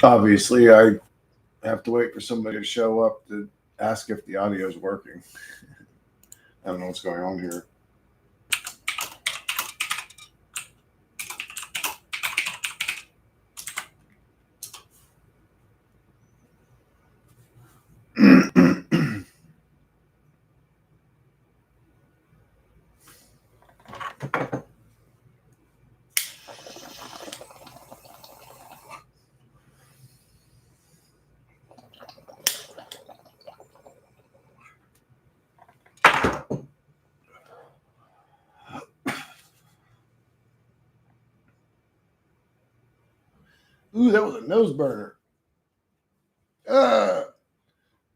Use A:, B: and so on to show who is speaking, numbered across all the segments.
A: Obviously, I have to wait for somebody to show up to ask if the audio is working. I don't know what's going on here. Ooh, that was a nose burner. Ah,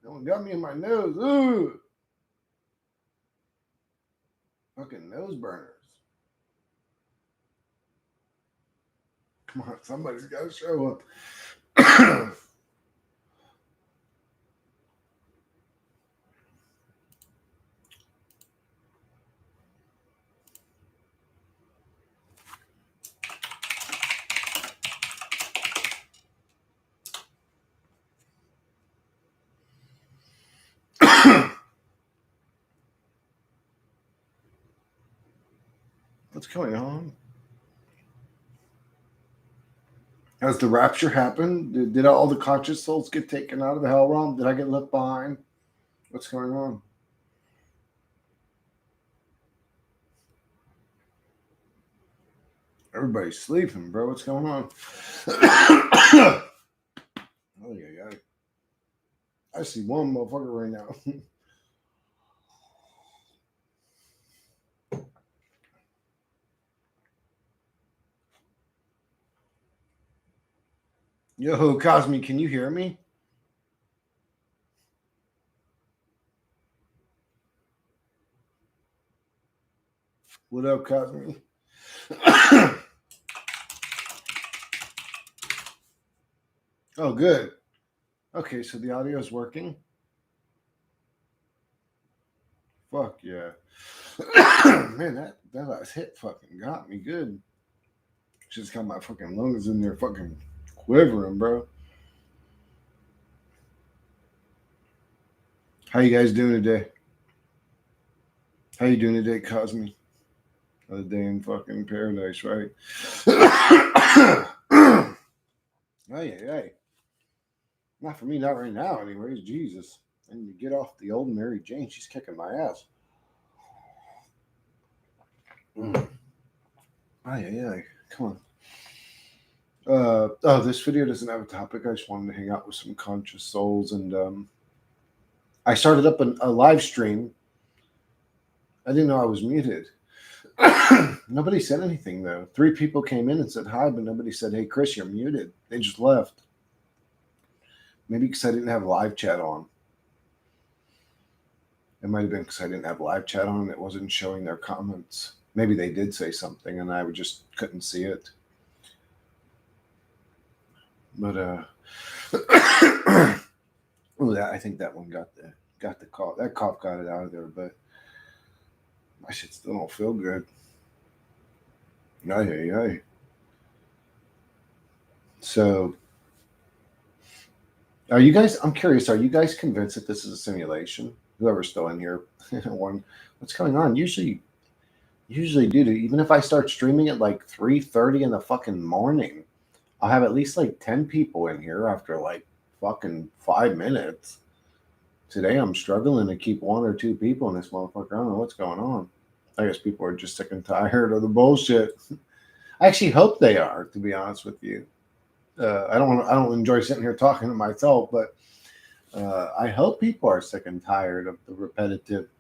A: that one got me in my nose. Ooh, fucking nose burners. Come on, somebody's got to show up. What's going on? Has the rapture happened? Did all the conscious souls get taken out of the hell realm? Did I get left behind? What's going on? Everybody's sleeping, bro. What's going on? Oh, yeah. I see one motherfucker right now. Yo, Cosme, can you hear me? What up, Cosme? Oh, good. Okay, so the audio is working. Fuck yeah. Man, that last hit fucking got me good. Just got my fucking lungs in there fucking quivering, bro. How you guys doing today? How you doing today, Cosme? Another day in fucking paradise, right? Hey. Not for me, not right now, anyways. Jesus. I need to get off the old Mary Jane. She's kicking my ass. Come on. This video doesn't have a topic. I just wanted to hang out with some conscious souls, and I started up a live stream. I didn't know I was muted. Nobody said anything though. 3 people came in and said hi, but nobody said, "Hey, Chris, you're muted." They just left. Maybe because I didn't have live chat on. It might have been because I didn't have live chat on and it wasn't showing their comments. Maybe they did say something and I just couldn't see it. But I think that one got the cough. That cough got it out of there, but my shit still don't feel good. Ay. So, are you guys? I'm curious. Are you guys convinced that this is a simulation? Whoever's still in here, one. What's going on? Usually, dude. Even if I start streaming at like 3:30 in the fucking morning, I'll have at least like 10 people in here after like fucking 5 minutes. Today I'm struggling to keep 1 or 2 people in this motherfucker. I don't know what's going on. I guess people are just sick and tired of the bullshit. I actually hope they are, to be honest with you. I don't enjoy sitting here talking to myself, but I hope people are sick and tired of the repetitive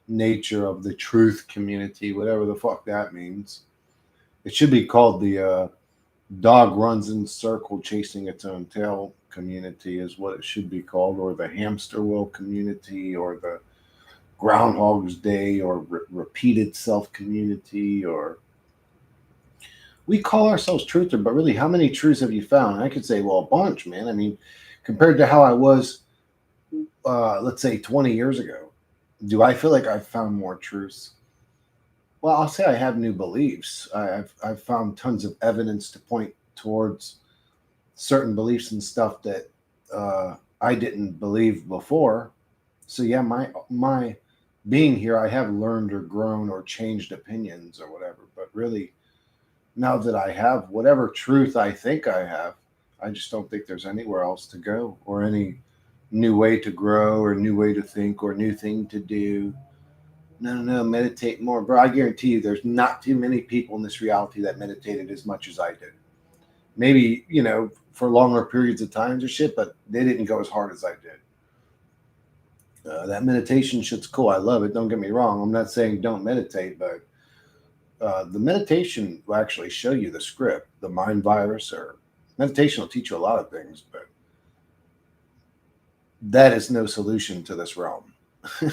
A: nature of the truth community, whatever the fuck that means. It should be called the dog runs in circle chasing its own tail community is what it should be called, or the hamster wheel community, or the groundhog's day, or repeated self community, or we call ourselves truther, but really how many truths have you found? And I could say, well, a bunch, man. I mean, compared to how I was let's say 20 years ago, do I feel like I've found more truths? Well, I'll say I have new beliefs. I've found tons of evidence to point towards certain beliefs and stuff that I didn't believe before. So yeah, my being here, I have learned or grown or changed opinions or whatever. But really, now that I have whatever truth I think I have, I just don't think there's anywhere else to go or any new way to grow or new way to think or new thing to do. No, no, no, meditate more, bro. I guarantee you, there's not too many people in this reality that meditated as much as I did. Maybe for longer periods of times or shit, but they didn't go as hard as I did. That meditation shit's cool. I love it. Don't get me wrong. I'm not saying don't meditate, but the meditation will actually show you the script, the mind virus, or meditation will teach you a lot of things, but that is no solution to this realm.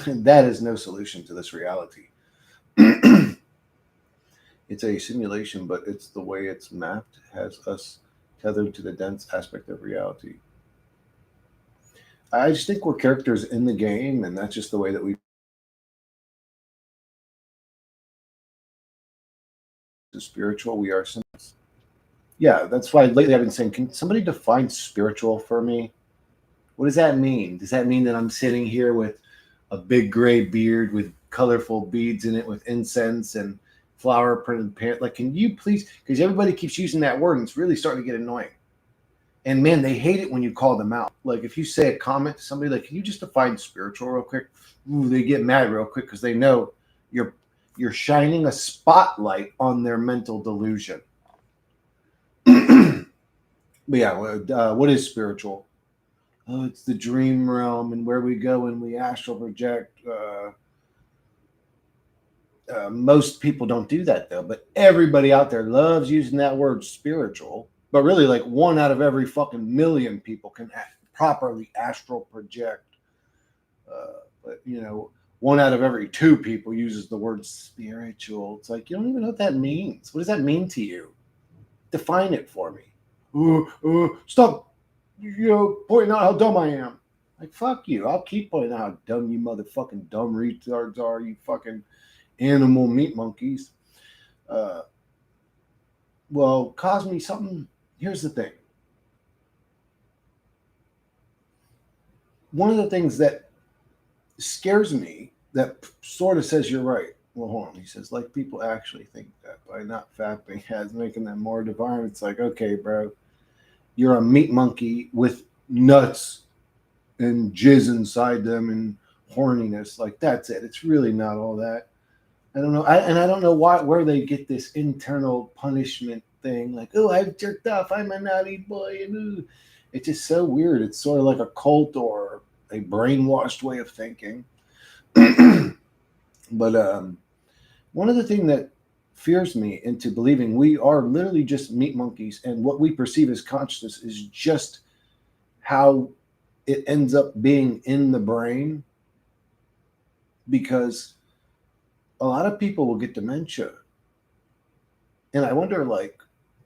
A: That is no solution to this reality. It's a simulation, but it's the way it's mapped has us tethered to the dense aspect of reality. I just think we're characters in the game, and that's just the way that we spiritual. We are some. Yeah, that's why lately I've been saying, can somebody define spiritual for me? What does that mean? Does that mean that I'm sitting here with a big gray beard with colorful beads in it with incense and flower printed pant? Like, can you please? Because everybody keeps using that word, and it's really starting to get annoying. And man, they hate it when you call them out. Like if you say a comment to somebody, like, "Can you just define spiritual real quick?" Ooh, they get mad real quick because they know you're you're shining a spotlight on their mental delusion. But yeah, what is spiritual? Oh, it's the dream realm and where we go and we astral project. Most people don't do that though, but everybody out there loves using that word spiritual. But really, like one out of every fucking million people can properly astral project. But one out of every two people uses the word spiritual. It's like you don't even know what that means. What does that mean to you? Define it for me. Stop, pointing out how dumb I am. Like fuck you. I'll keep pointing out how dumb you motherfucking dumb retards are. You fucking animal meat monkeys. Uh, well, cause me something. Here's the thing. One of the things that scares me that sort of says you're right. Well, hold on. He says, like people actually think that by not fapping has making them more divine. It's like, okay, bro, you're a meat monkey with nuts and jizz inside them and horniness. Like that's it. It's really not all that. I don't know. I don't know where they get this internal punishment thing. Like, oh, I've jerked off. I'm a naughty boy. And ooh. It's just so weird. It's sort of like a cult or a brainwashed way of thinking. But one of the things that fears me into believing we are literally just meat monkeys, and what we perceive as consciousness is just how it ends up being in the brain. Because a lot of people will get dementia, and I wonder, like,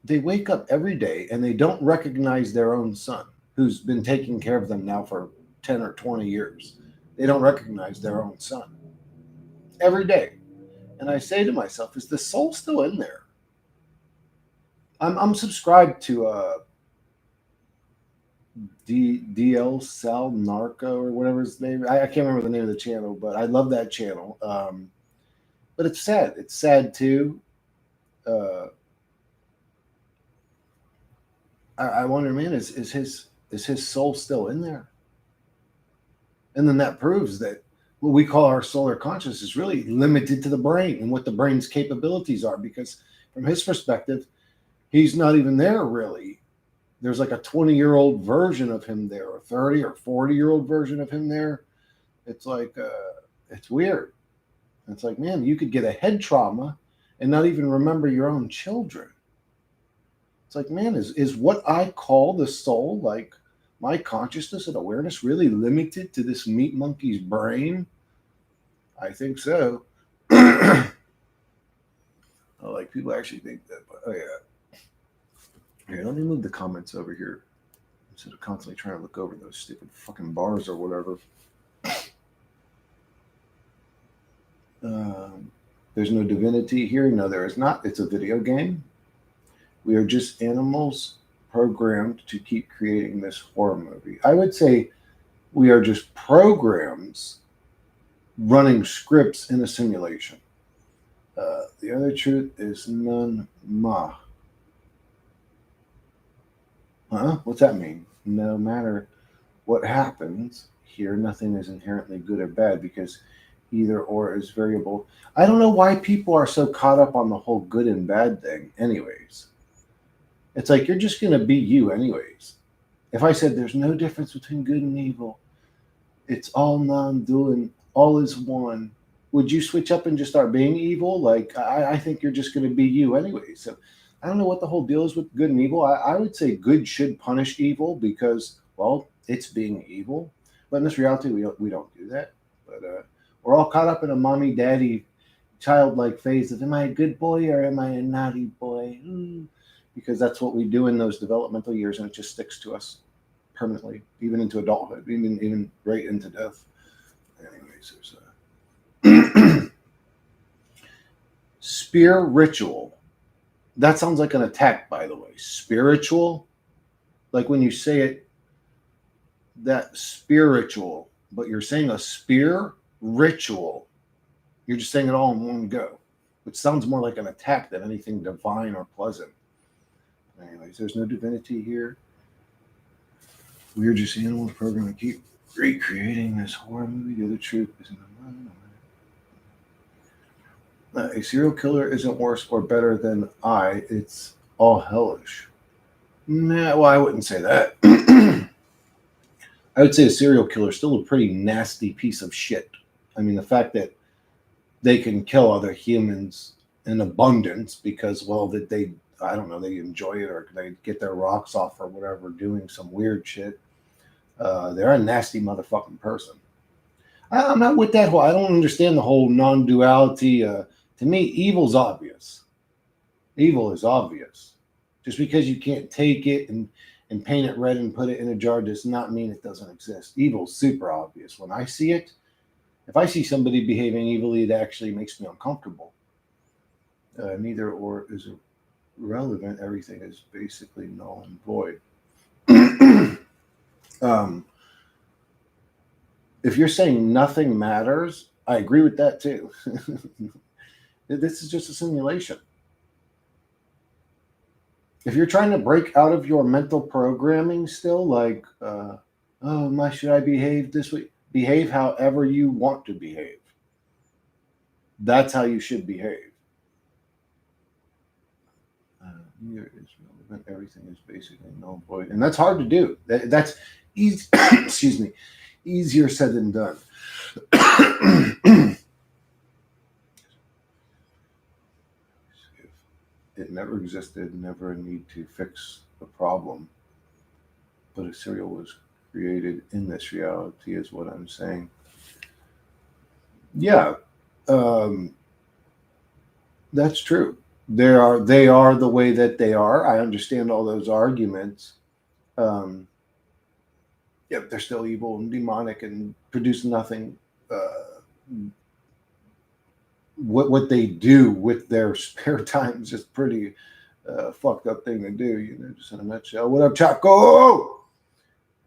A: they wake up every day and they don't recognize their own son, who's been taking care of them now for 10 or 20 years. They don't recognize their own son every day. And I say to myself, is the soul still in there? I'm subscribed to DL Sal Narco or whatever his name. I can't remember the name of the channel, but I love that channel. But it's sad. It's sad too. Uh, I wonder, man, is his soul still in there? And then that proves that what we call our solar consciousness is really limited to the brain and what the brain's capabilities are. Because from his perspective, he's not even there really. There's like a 20-year-old version of him there, or 30 or 40-year-old version of him there. It's like it's weird. It's like, man, you could get a head trauma and not even remember your own children. It's like, man, is what I call the soul, like my consciousness and awareness, really limited to this meat monkey's brain? I think so. Oh, like people actually think that, but oh yeah. Here, let me move the comments over here instead of constantly trying to look over those stupid fucking bars or whatever. There's no divinity here. No, there is not. It's a video game. We are just animals programmed to keep creating this horror movie. I would say we are just programs running scripts in a simulation. The other truth is none ma. Huh? What's that mean? No matter what happens here, nothing is inherently good or bad because either or is variable. I don't know why people are so caught up on the whole good and bad thing, anyways. It's like you're just going to be you, anyways. If I said there's no difference between good and evil, it's all non dual and all is one, would you switch up and just start being evil? Like, I think you're just going to be you, anyway. So I don't know what the whole deal is with good and evil. I would say good should punish evil because, well, it's being evil. But in this reality, we don't do that. But we're all caught up in a mommy daddy childlike phase of am I a good boy or am I a naughty boy? Because that's what we do in those developmental years, and it just sticks to us permanently, even into adulthood, even right into death. Anyways, there's a spear ritual. That sounds like an attack, by the way. Spiritual, like when you say it, that spiritual, but you're saying a spear ritual. You're just saying it all in one go, which sounds more like an attack than anything divine or pleasant. Anyways, there's no divinity here. We are just animals programmed to keep recreating this horror movie. The other truth isn't a serial killer isn't worse or better than it's all hellish. Nah, well, I wouldn't say that. I would say a serial killer is still a pretty nasty piece of shit. I mean, the fact that they can kill other humans in abundance because, well, that I don't know, they enjoy it or they get their rocks off or whatever, doing some weird shit. They're a nasty motherfucking person. I'm not with that whole. I don't understand the whole non-duality. To me, evil's obvious. Evil is obvious. Just because you can't take it and paint it red and put it in a jar does not mean it doesn't exist. Evil's super obvious. When I see it, if I see somebody behaving evilly, it actually makes me uncomfortable. Neither or is irrelevant. Everything is basically null and void. If you're saying nothing matters, I agree with that too. This is just a simulation. If you're trying to break out of your mental programming still, like, should I behave this way? Behave however you want to behave. That's how you should behave. Here is relevant. Everything is basically null and void, and that's hard to do. That's easy. Excuse me, easier said than done. It never existed, never a need to fix the problem. But a serial was created in this reality, is what I'm saying. Yeah, that's true. They are the way that they are. I understand all those arguments. Yep, they're still evil and demonic and produce nothing. What they do with their spare time is just pretty fucked up thing to do, just in a nutshell. What up, Chaco?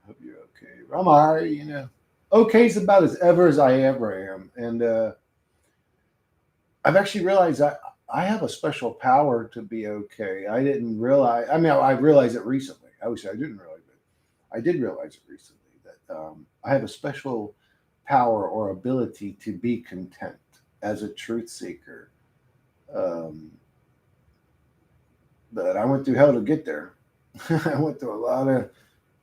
A: Hope you're okay. I'm all right, okay's about as ever as I ever am. And I've actually realized I have a special power to be okay. I didn't realize, I realized it recently. I wish I didn't realize it. I did realize it recently that I have a special power or ability to be content as a truth seeker. But I went through hell to get there. I went through a lot of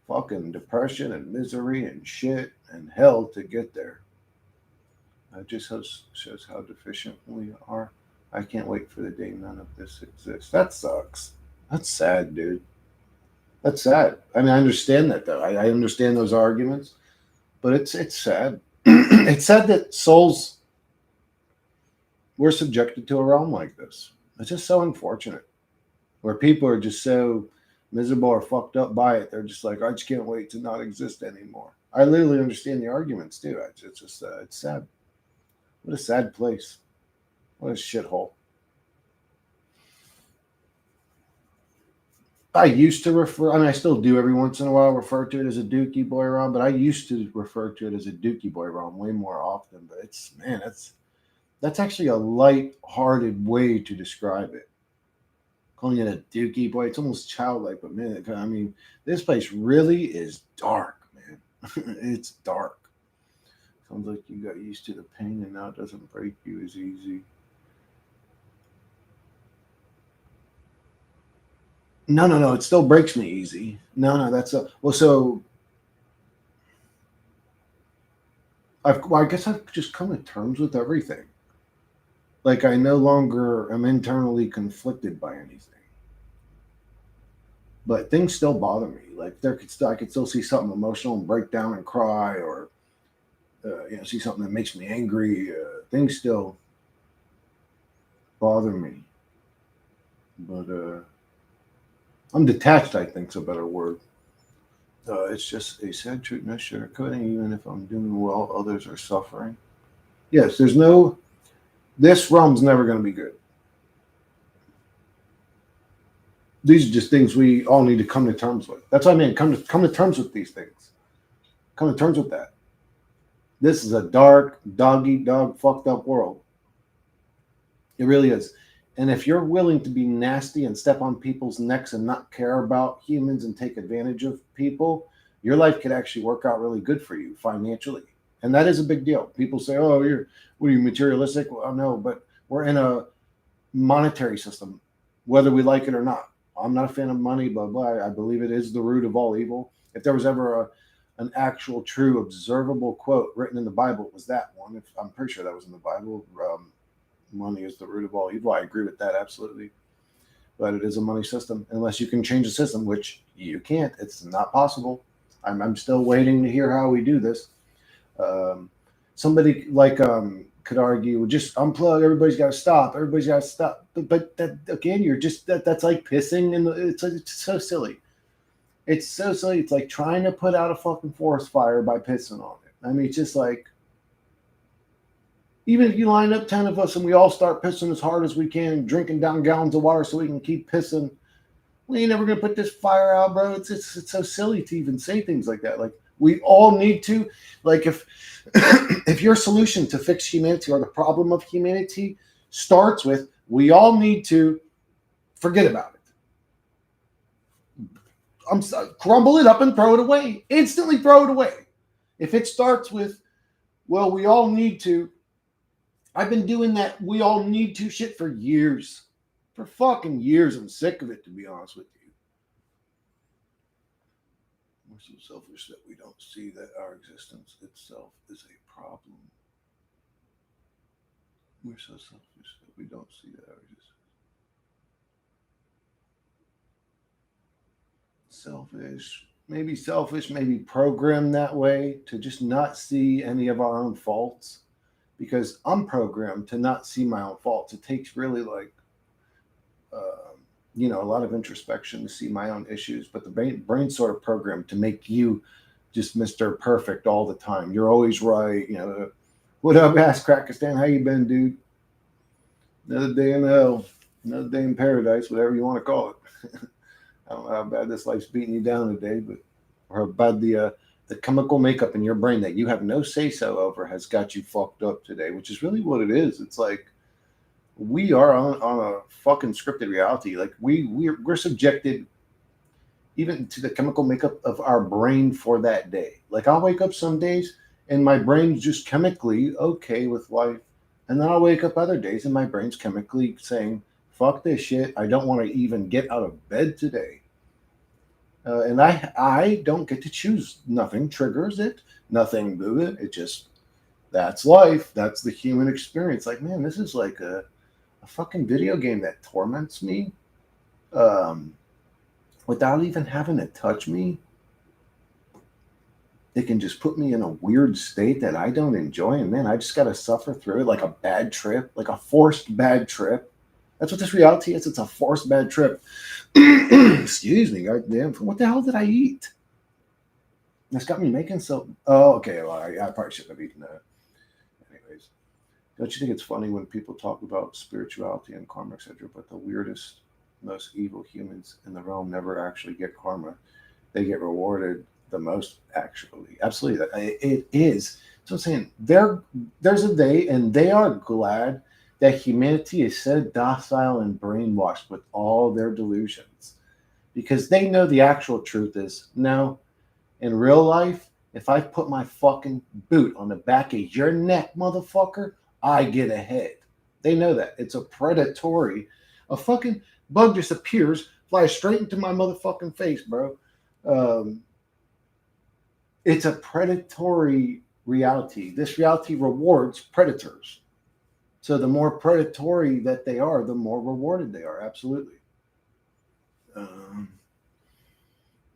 A: fucking depression and misery and shit and hell to get there. It just shows how deficient we are. I can't wait for the day none of this exists. That sucks. That's sad, dude. That's sad. I understand that though. I understand those arguments, but it's sad. It's sad that souls were subjected to a realm like this. It's just so unfortunate, where people are just so miserable or fucked up by it. They're just like, I just can't wait to not exist anymore. I literally understand the arguments too. It's just it's sad. What a sad place. What a shithole. I used to refer, I mean, I still do every once in a while refer to it as a Dookie Boy ROM, but I used to refer to it as a Dookie Boy ROM way more often. But it's, man, that's actually a light-hearted way to describe it. Calling it a Dookie Boy, it's almost childlike, but man, I mean, this place really is dark, man. It's dark. Sounds like you got used to the pain and now it doesn't break you as easy. No, no, no. It still breaks me easy. No, no, that's a well. So I guess I've just come to terms with everything. Like I no longer am internally conflicted by anything, but things still bother me. Like I could still see something emotional and break down and cry, or see something that makes me angry. Things still bother me, but I'm detached. I think's a better word. It's just a sad truth, no sugarcoating. Even if I'm doing well, others are suffering. Yes, there's no. This rum's never going to be good. These are just things we all need to come to terms with. That's what I mean. Come to terms with these things. Come to terms with that. This is a dark, dog eat dog, fucked up world. It really is. And if you're willing to be nasty and step on people's necks and not care about humans and take advantage of people, your life could actually work out really good for you financially. And that is a big deal. People say, "Oh, what are you materialistic?" Well, no, but we're in a monetary system, whether we like it or not. I'm not a fan of money, blah blah. I believe it is the root of all evil. If there was ever an actual, true, observable quote written in the Bible, it was that one. I'm pretty sure that was in the Bible. Money is the root of all evil. I agree with that absolutely. But it is a money system, unless you can change the system, which you can't. It's not possible. I'm still waiting to hear how we do this. Um, Somebody like could argue, well, just unplug. Everybody's got to stop. Everybody's got to stop. But that again, you're just that's like pissing, and it's so silly. It's so silly. It's like trying to put out a fucking forest fire by pissing on it. I mean, it's just like even if you line up 10 of us and we all start pissing as hard as we can, drinking down gallons of water so we can keep pissing, we ain't never gonna put this fire out, bro. It's so silly to even say things like that. Like we all need to, like if if your solution to fix humanity or the problem of humanity starts with we all need to forget about it. Crumble it up and throw it away. Instantly throw it away. If it starts with, well, we all need to, I've been doing that we all need to shit for years. For fucking years. I'm sick of it, to be honest with you. We're so selfish that we don't see that our existence itself is a problem. We're so selfish that we don't see that our existence. Selfish, maybe programmed that way to just not see any of our own faults. Because I'm programmed to not see my own faults. It takes really like a lot of introspection to see my own issues, but the brain's sort of programmed to make you just Mr. Perfect all the time. You're always right. What up, ass Krakistan? How you been, dude? Another day in hell, another day in paradise, whatever you want to call it. I don't know how bad this life's beating you down today, but or how bad the chemical makeup in your brain that you have no say so over has got you fucked up today, which is really what it is. It's like we are on a fucking scripted reality. Like we're subjected even to the chemical makeup of our brain for that day. Like I'll wake up some days and my brain's just chemically okay with life. And then I'll wake up other days and my brain's chemically saying, fuck this shit. I don't want to even get out of bed today. And I don't get to choose. Nothing triggers it. Nothing it. It just that's life. That's the human experience. Like, man, this is like a fucking video game that torments me um, without even having to touch me. It can just put me in a weird state that I don't enjoy. And man, I just got to suffer through it like a bad trip, like a forced bad trip. That's what this reality is. It's a forced bad trip. Excuse me. God damn. What the hell did I eat? That's got me making so. Oh, okay. Well, I probably shouldn't have eaten that. Anyways, don't you think it's funny when people talk about spirituality and karma, etc.? But the weirdest most evil humans in the realm never actually get karma. They get rewarded the most, actually. Absolutely. It is. So I'm saying there's a day, and they are glad that humanity is so docile and brainwashed with all their delusions because they know the actual truth is no, in real life, if I put my fucking boot on the back of your neck, motherfucker, I get ahead. They know that. It's a predatory. A fucking bug just appears, flies straight into my motherfucking face, bro. Um, it's a predatory reality. This reality rewards predators. So the more predatory that they are, the more rewarded they are. Absolutely. Um,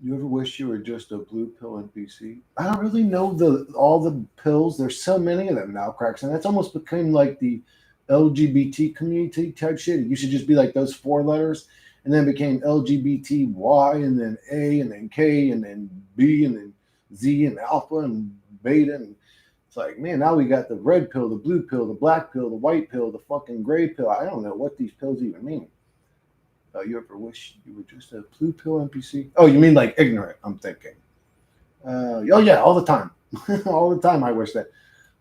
A: You ever wish you were just a blue pill NPC? I don't really know the all the pills. There's so many of them now, cracks, and that's almost become like the LGBT community type shit. It used to just be like those four letters, and then it became LGBTY, and then A, and then K, and then B, and then Z, and alpha, and beta, and it's like, man, now we got the red pill, the blue pill, the black pill, the white pill, the fucking gray pill. I don't know what these pills even mean. You ever wish you were just a blue pill NPC? Oh, you mean like ignorant? I'm thinking. Oh yeah, all the time, all the time. I wish that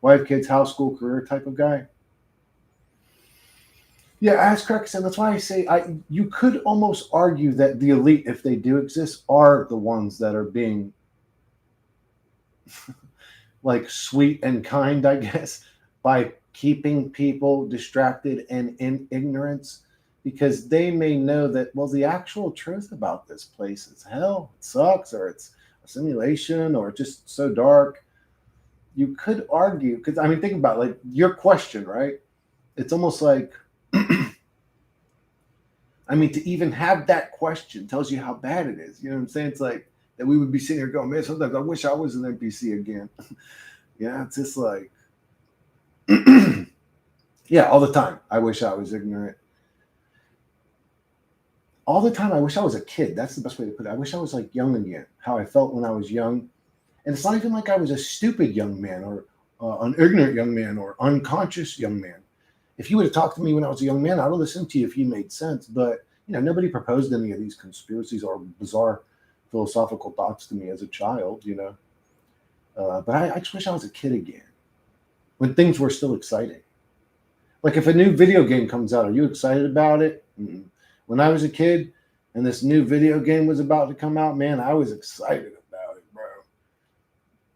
A: wife, kids, house, school, career type of guy. Yeah, as Craig said, that's why I say you could almost argue that the elite, if they do exist, are the ones that are being like sweet and kind, I guess, by keeping people distracted and in ignorance because they may know that, well, the actual truth about this place is hell, it sucks, or it's a simulation, or just so dark. You could argue, because I mean, think about like your question, right? It's almost like, I mean, to even have that question tells you how bad it is. You know what I'm saying? It's like that we would be sitting here going, man, sometimes I wish I was an NPC again. Yeah, it's just like, yeah, all the time. I wish I was ignorant. All the time, I wish I was a kid. That's the best way to put it. I wish I was like young again, how I felt when I was young. And it's not even like I was a stupid young man or an ignorant young man or unconscious young man. If you would have talked to me when I was a young man, I would have listened to you if you made sense. But, you know, nobody proposed any of these conspiracies or bizarre philosophical thoughts to me as a child, you know. But I just wish I was a kid again when things were still exciting. Like if a new video game comes out, are you excited about it? Mm-mm. When I was a kid and this new video game was about to come out, man, I was excited about it, bro.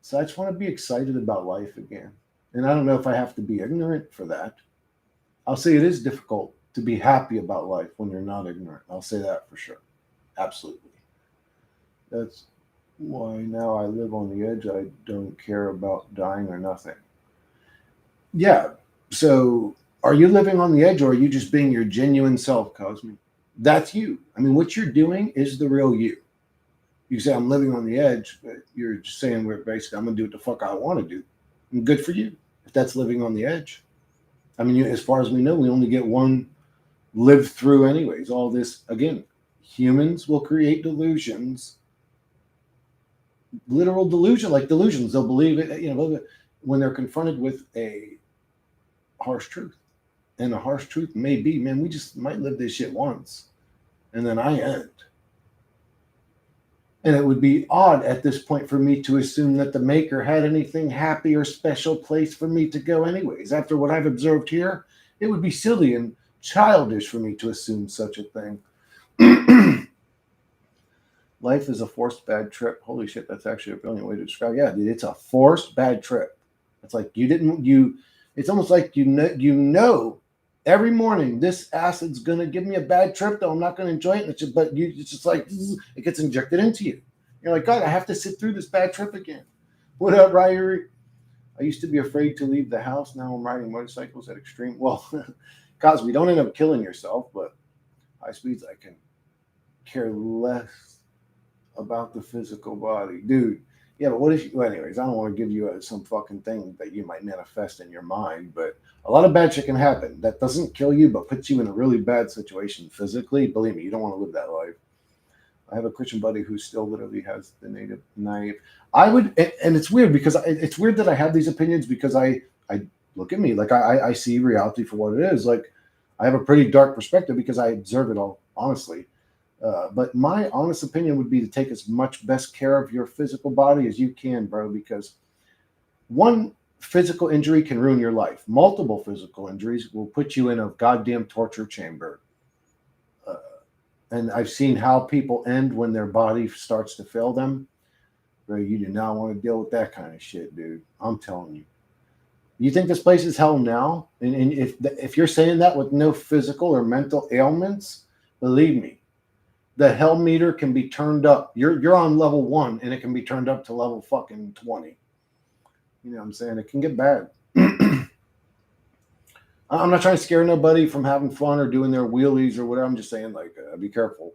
A: So I just want to be excited about life again. And I don't know if I have to be ignorant for that. I'll say it is difficult to be happy about life when you're not ignorant. I'll say that for sure. Absolutely. That's why now I live on the edge. I don't care about dying or nothing. Yeah. So are you living on the edge or are you just being your genuine self, Cosme? That's you. I mean, what you're doing is the real you. You say, I'm living on the edge, but you're just saying, we're basically, I'm going to do what the fuck I want to do. And good for you if that's living on the edge. I mean, as far as we know, we only get one live through, anyways. All this, again, humans will create delusions, literal delusion, like delusions. They'll believe it, you know, when they're confronted with a harsh truth. And the harsh truth may be, man, we just might live this shit once, and then I end. And it would be odd at this point for me to assume that the maker had anything happy or special place for me to go anyways. After what I've observed here, it would be silly and childish for me to assume such a thing. Life is a forced bad trip. Holy shit, that's actually a brilliant way to describe it. Yeah, dude, it's a forced bad trip. It's like it's almost like you know every morning this acid's gonna give me a bad trip, though I'm not gonna enjoy it. It's just like it gets injected into you. You're like, God, I have to sit through this bad trip again. What up, Ryrie? I used to be afraid to leave the house. Now I'm riding motorcycles at extreme. Well, Cosby, don't end up killing yourself, but high speeds I can care less about the physical body, dude. Yeah, but what if you, well, anyways, I don't want to give you some fucking thing that you might manifest in your mind, but a lot of bad shit can happen. That doesn't kill you, but puts you in a really bad situation physically. Believe me, you don't want to live that life. I have a Christian buddy who still literally has the naive. I would, and it's weird because it's weird that I have these opinions because I look at me like I see reality for what it is. Like I have a pretty dark perspective because I observe it all honestly. But my honest opinion would be to take as much best care of your physical body as you can, bro, because one physical injury can ruin your life. Multiple physical injuries will put you in a goddamn torture chamber. Uh, and I've seen how people end when their body starts to fail them. Bro, you do not want to deal with that kind of shit, dude. I'm telling you. You think this place is hell now? And if you're saying that with no physical or mental ailments, believe me, the hell meter can be turned up. You're on level 1 and it can be turned up to level fucking 20. You know what I'm saying? It can get bad. I'm not trying to scare nobody from having fun or doing their wheelies or whatever. I'm just saying, like, be careful.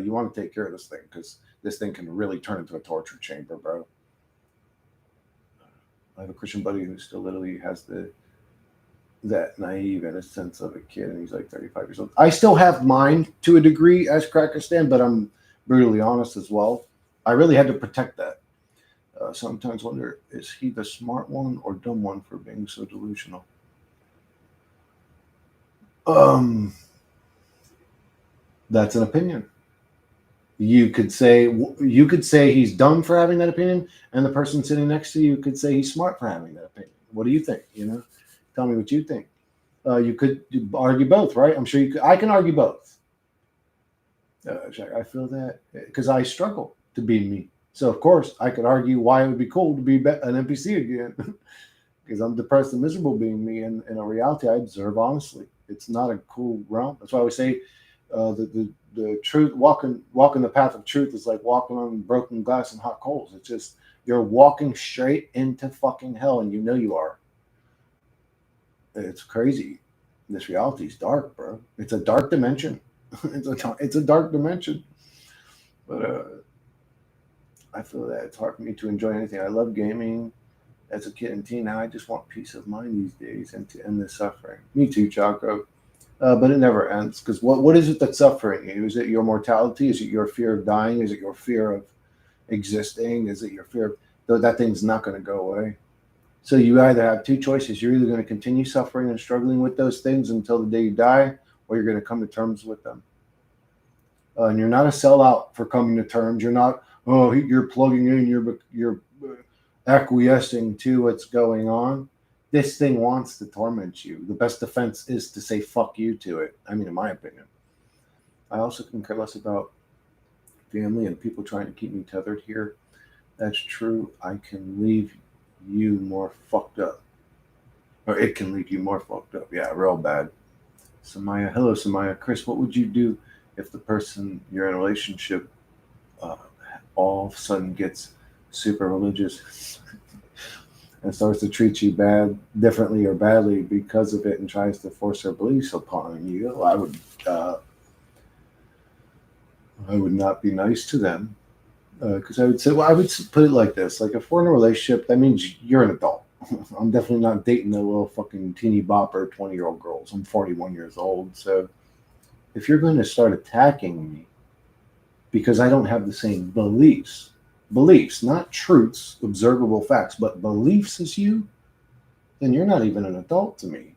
A: You want to take care of this thing because this thing can really turn into a torture chamber, bro. I have a Christian buddy who still literally has that naive innocence of a kid, and he's like 35 years old. I still have mine to a degree as Krakistan, but I'm brutally honest as well. I really had to protect that. Sometimes wonder, is he the smart one or dumb one for being so delusional? That's an opinion. You could say he's dumb for having that opinion, and the person sitting next to you could say he's smart for having that opinion. What do you think? Tell me what you think. You could argue both, right? I'm sure you could. I can argue both. I feel that because I struggle to be me. So of course I could argue why it would be cool to be an NPC again, because I'm depressed and miserable being me. And in a reality, I observe honestly. It's not a cool realm. That's why I would say the truth, walking the path of truth is like walking on broken glass and hot coals. It's just you're walking straight into fucking hell, and you know you are. It's crazy. This reality is dark, bro. It's a dark dimension. It's a dark dimension. But I feel that it's hard for me to enjoy anything. I love gaming as a kid and teen. Now I just want peace of mind these days and to end the suffering. Me too, Chaco. But it never ends, because what is it that's suffering you? Is it your mortality? Is it your fear of dying? Is it your fear of existing? Is it your fear of that thing's not going to go away? So you either have two choices. You're either going to continue suffering and struggling with those things until the day you die, or you're going to come to terms with them. And you're not a sellout for coming to terms. You're not, you're plugging in, you're acquiescing to what's going on. This thing wants to torment you. The best defense is to say fuck you to it. I mean, in my opinion. I also can care less about family and people trying to keep me tethered here. That's true. I can leave you more fucked up. Or it can leave you more fucked up. Yeah, real bad. Samaya. Hello, Samaya. Chris, what would you do if the person you're in a relationship all of a sudden gets super religious and starts to treat you differently or badly because of it and tries to force their beliefs upon you? I would not be nice to them, because I would say, well, I would put it like this: like, if we're in a relationship, that means you're an adult. I'm definitely not dating the little fucking teeny bopper 20-year-old girls. I'm 41 years old, so if you're going to start attacking me because I don't have the same beliefs, not truths, observable facts, but beliefs as you, then you're not even an adult to me,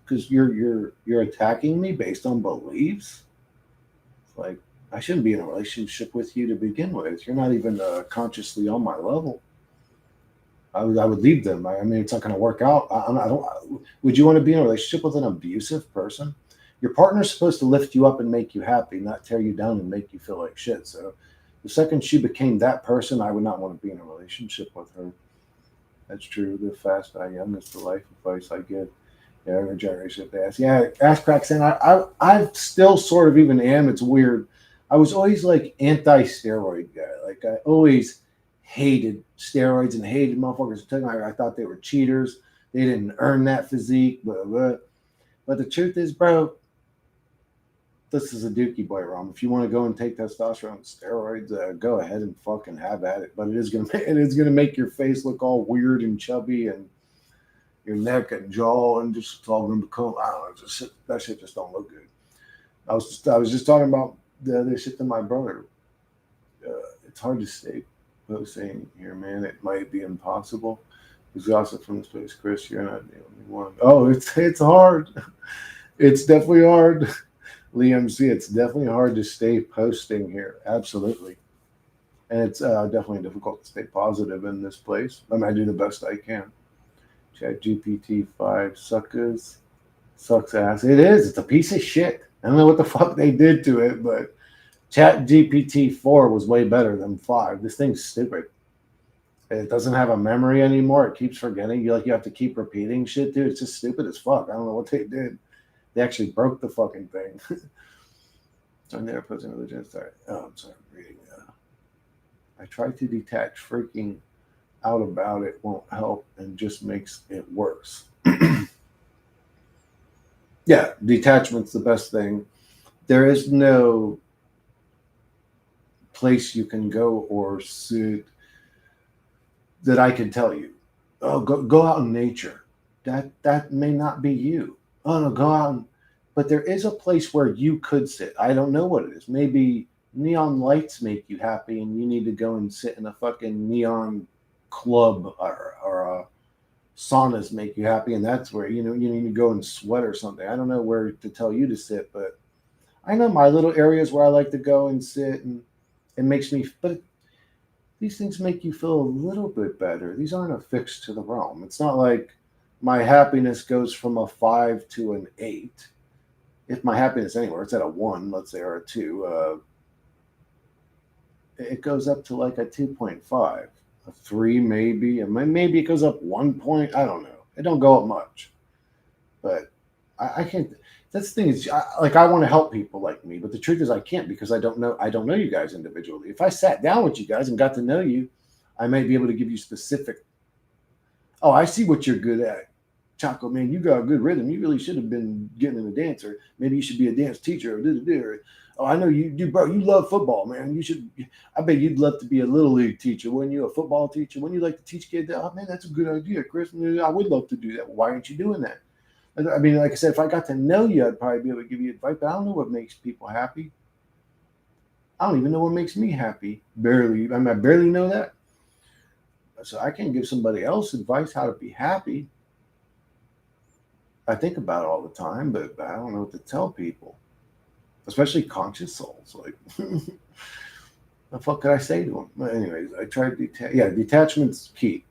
A: because you're attacking me based on beliefs. It's like, I shouldn't be in a relationship with you to begin with. You're not even consciously on my level. I would leave them. I mean, it's not going to work out. I don't. Would you want to be in a relationship with an abusive person? Your partner's supposed to lift you up and make you happy, not tear you down and make you feel like shit. So the second she became that person, I would not want to be in a relationship with her. That's true. The fast die young is the life advice I give. Yeah, every generation they ask. Yeah, ask cracks. And I still sort of even am. It's weird. I was always like anti-steroid guy. Like, I always hated steroids and hated motherfuckers. I thought they were cheaters. They didn't earn that physique. Blah, blah. But the truth is, bro, this is a dookie boy realm. If you want to go and take testosterone steroids, go ahead and fucking have at it. But it is gonna make your face look all weird and chubby, and your neck and jaw, and just it's all gonna become, I don't know, that shit just don't look good. I was just talking about the other shit to my brother. It's hard to stay posting here, man. It might be impossible. There's also from this place, Chris. You're not the only one. Oh, it's hard. It's definitely hard. Liam C, it's definitely hard to stay posting here. Absolutely. And it's definitely difficult to stay positive in this place. I mean, I do the best I can. Chat GPT 5 sucks ass. It is. It's a piece of shit. I don't know what the fuck they did to it, but Chat GPT 4 was way better than 5. This thing's stupid. It doesn't have a memory anymore. It keeps forgetting. You have to keep repeating shit, dude. It's just stupid as fuck. I don't know what they did. They actually broke the fucking thing. So I'm there posting religion. Sorry. Oh, I'm sorry. I'm reading. I try to detach. Freaking out about it won't help and just makes it worse. Yeah, detachment's the best thing. There is no place you can go or sit that I can tell you. Oh, go out in nature. That may not be you. Oh no, go out. But there is a place where you could sit. I don't know what it is. Maybe neon lights make you happy, and you need to go and sit in a fucking neon club or saunas make you happy, and that's where you need to go and sweat or something. I don't know where to tell you to sit, but I know my little areas where I like to go and sit, and it makes me. But these things make you feel a little bit better. These aren't affixed to the realm. It's not like my happiness goes from a 5 to an 8. If my happiness anywhere, it's at a 1, let's say, or a 2. It goes up to like a 2.5, a 3 maybe, and maybe it goes up 1 point. I don't know. It don't go up much, but I can't. That's the thing is, I want to help people like me, but the truth is I can't because I don't know. I don't know you guys individually. If I sat down with you guys and got to know you, I might be able to give you specific. Oh, I see what you're good at. Chaco, man, you got a good rhythm. You really should have been getting in a dance, or maybe you should be a dance teacher. Or, oh, I know you, bro. You love football, man. You should. I bet you'd love to be a little league teacher. Wouldn't you? A football teacher? Wouldn't you like to teach kids? Oh, man, that's a good idea, Chris. I would love to do that. Why aren't you doing that? I mean, like I said, if I got to know you, I'd probably be able to give you advice. But I don't know what makes people happy. I don't even know what makes me happy. Barely. I mean, I barely know that. So I can't give somebody else advice how to be happy. I think about it all the time, but I don't know what to tell people, especially conscious souls. Like, the fuck could I say to them? But anyways, I tried to detachment's key.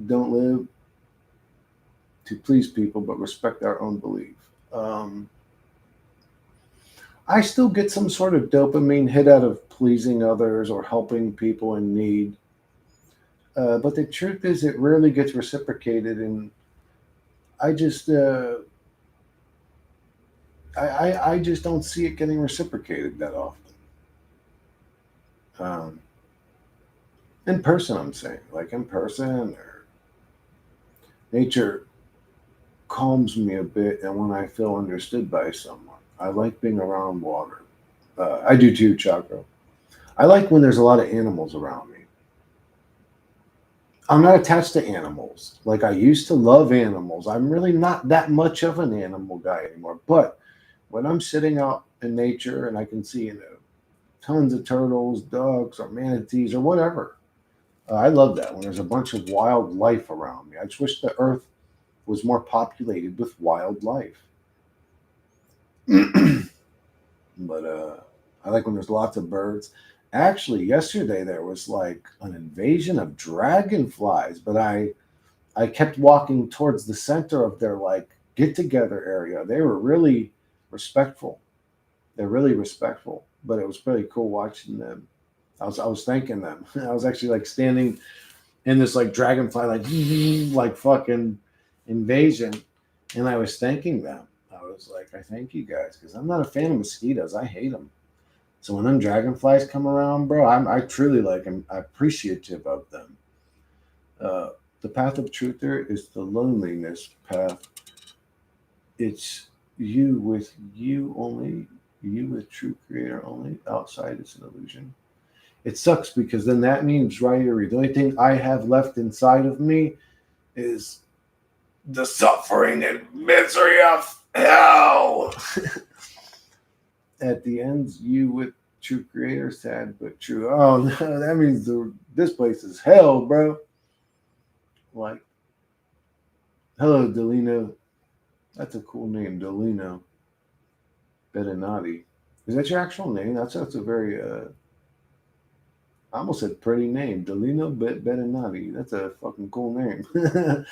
A: Don't live to please people, but respect our own belief. Um, I still get some sort of dopamine hit out of pleasing others or helping people in need. But the truth is, it rarely gets reciprocated, and I just I just don't see it getting reciprocated that often. Um, in person, I'm saying, like in person, or nature calms me a bit, and when I feel understood by someone, I like being around water. I do too, Chaco. I like when there's a lot of animals around me. I'm not attached to animals. Like I used to love animals. I'm really not that much of an animal guy anymore. But when I'm sitting out in nature and I can see, tons of turtles, ducks, or manatees, or whatever, I love that when there's a bunch of wildlife around me. I just wish the earth was more populated with wildlife. But I like when there's lots of birds. Actually, yesterday there was like an invasion of dragonflies, but I kept walking towards the center of their like get together area. They were really respectful. They're really respectful, but it was pretty cool watching them. I was thanking them. I was actually like standing in this like dragonfly like fucking invasion, and I was thanking them. I was like, I thank you guys because I'm not a fan of mosquitoes. I hate them. So when them dragonflies come around, bro, I truly like am appreciative of them. The path of truther is the loneliness path. It's you with you only, you with true creator only. Outside is an illusion. It sucks because then that means right here, the only thing I have left inside of me is the suffering and misery of hell. At the end, you with true creator, sad but true. Oh no, that means this place is hell, bro. Like, hello, Delino. That's a cool name, Delino. Beninati. Is that your actual name? That's a very I almost said pretty name. Delino Beninati. That's a fucking cool name.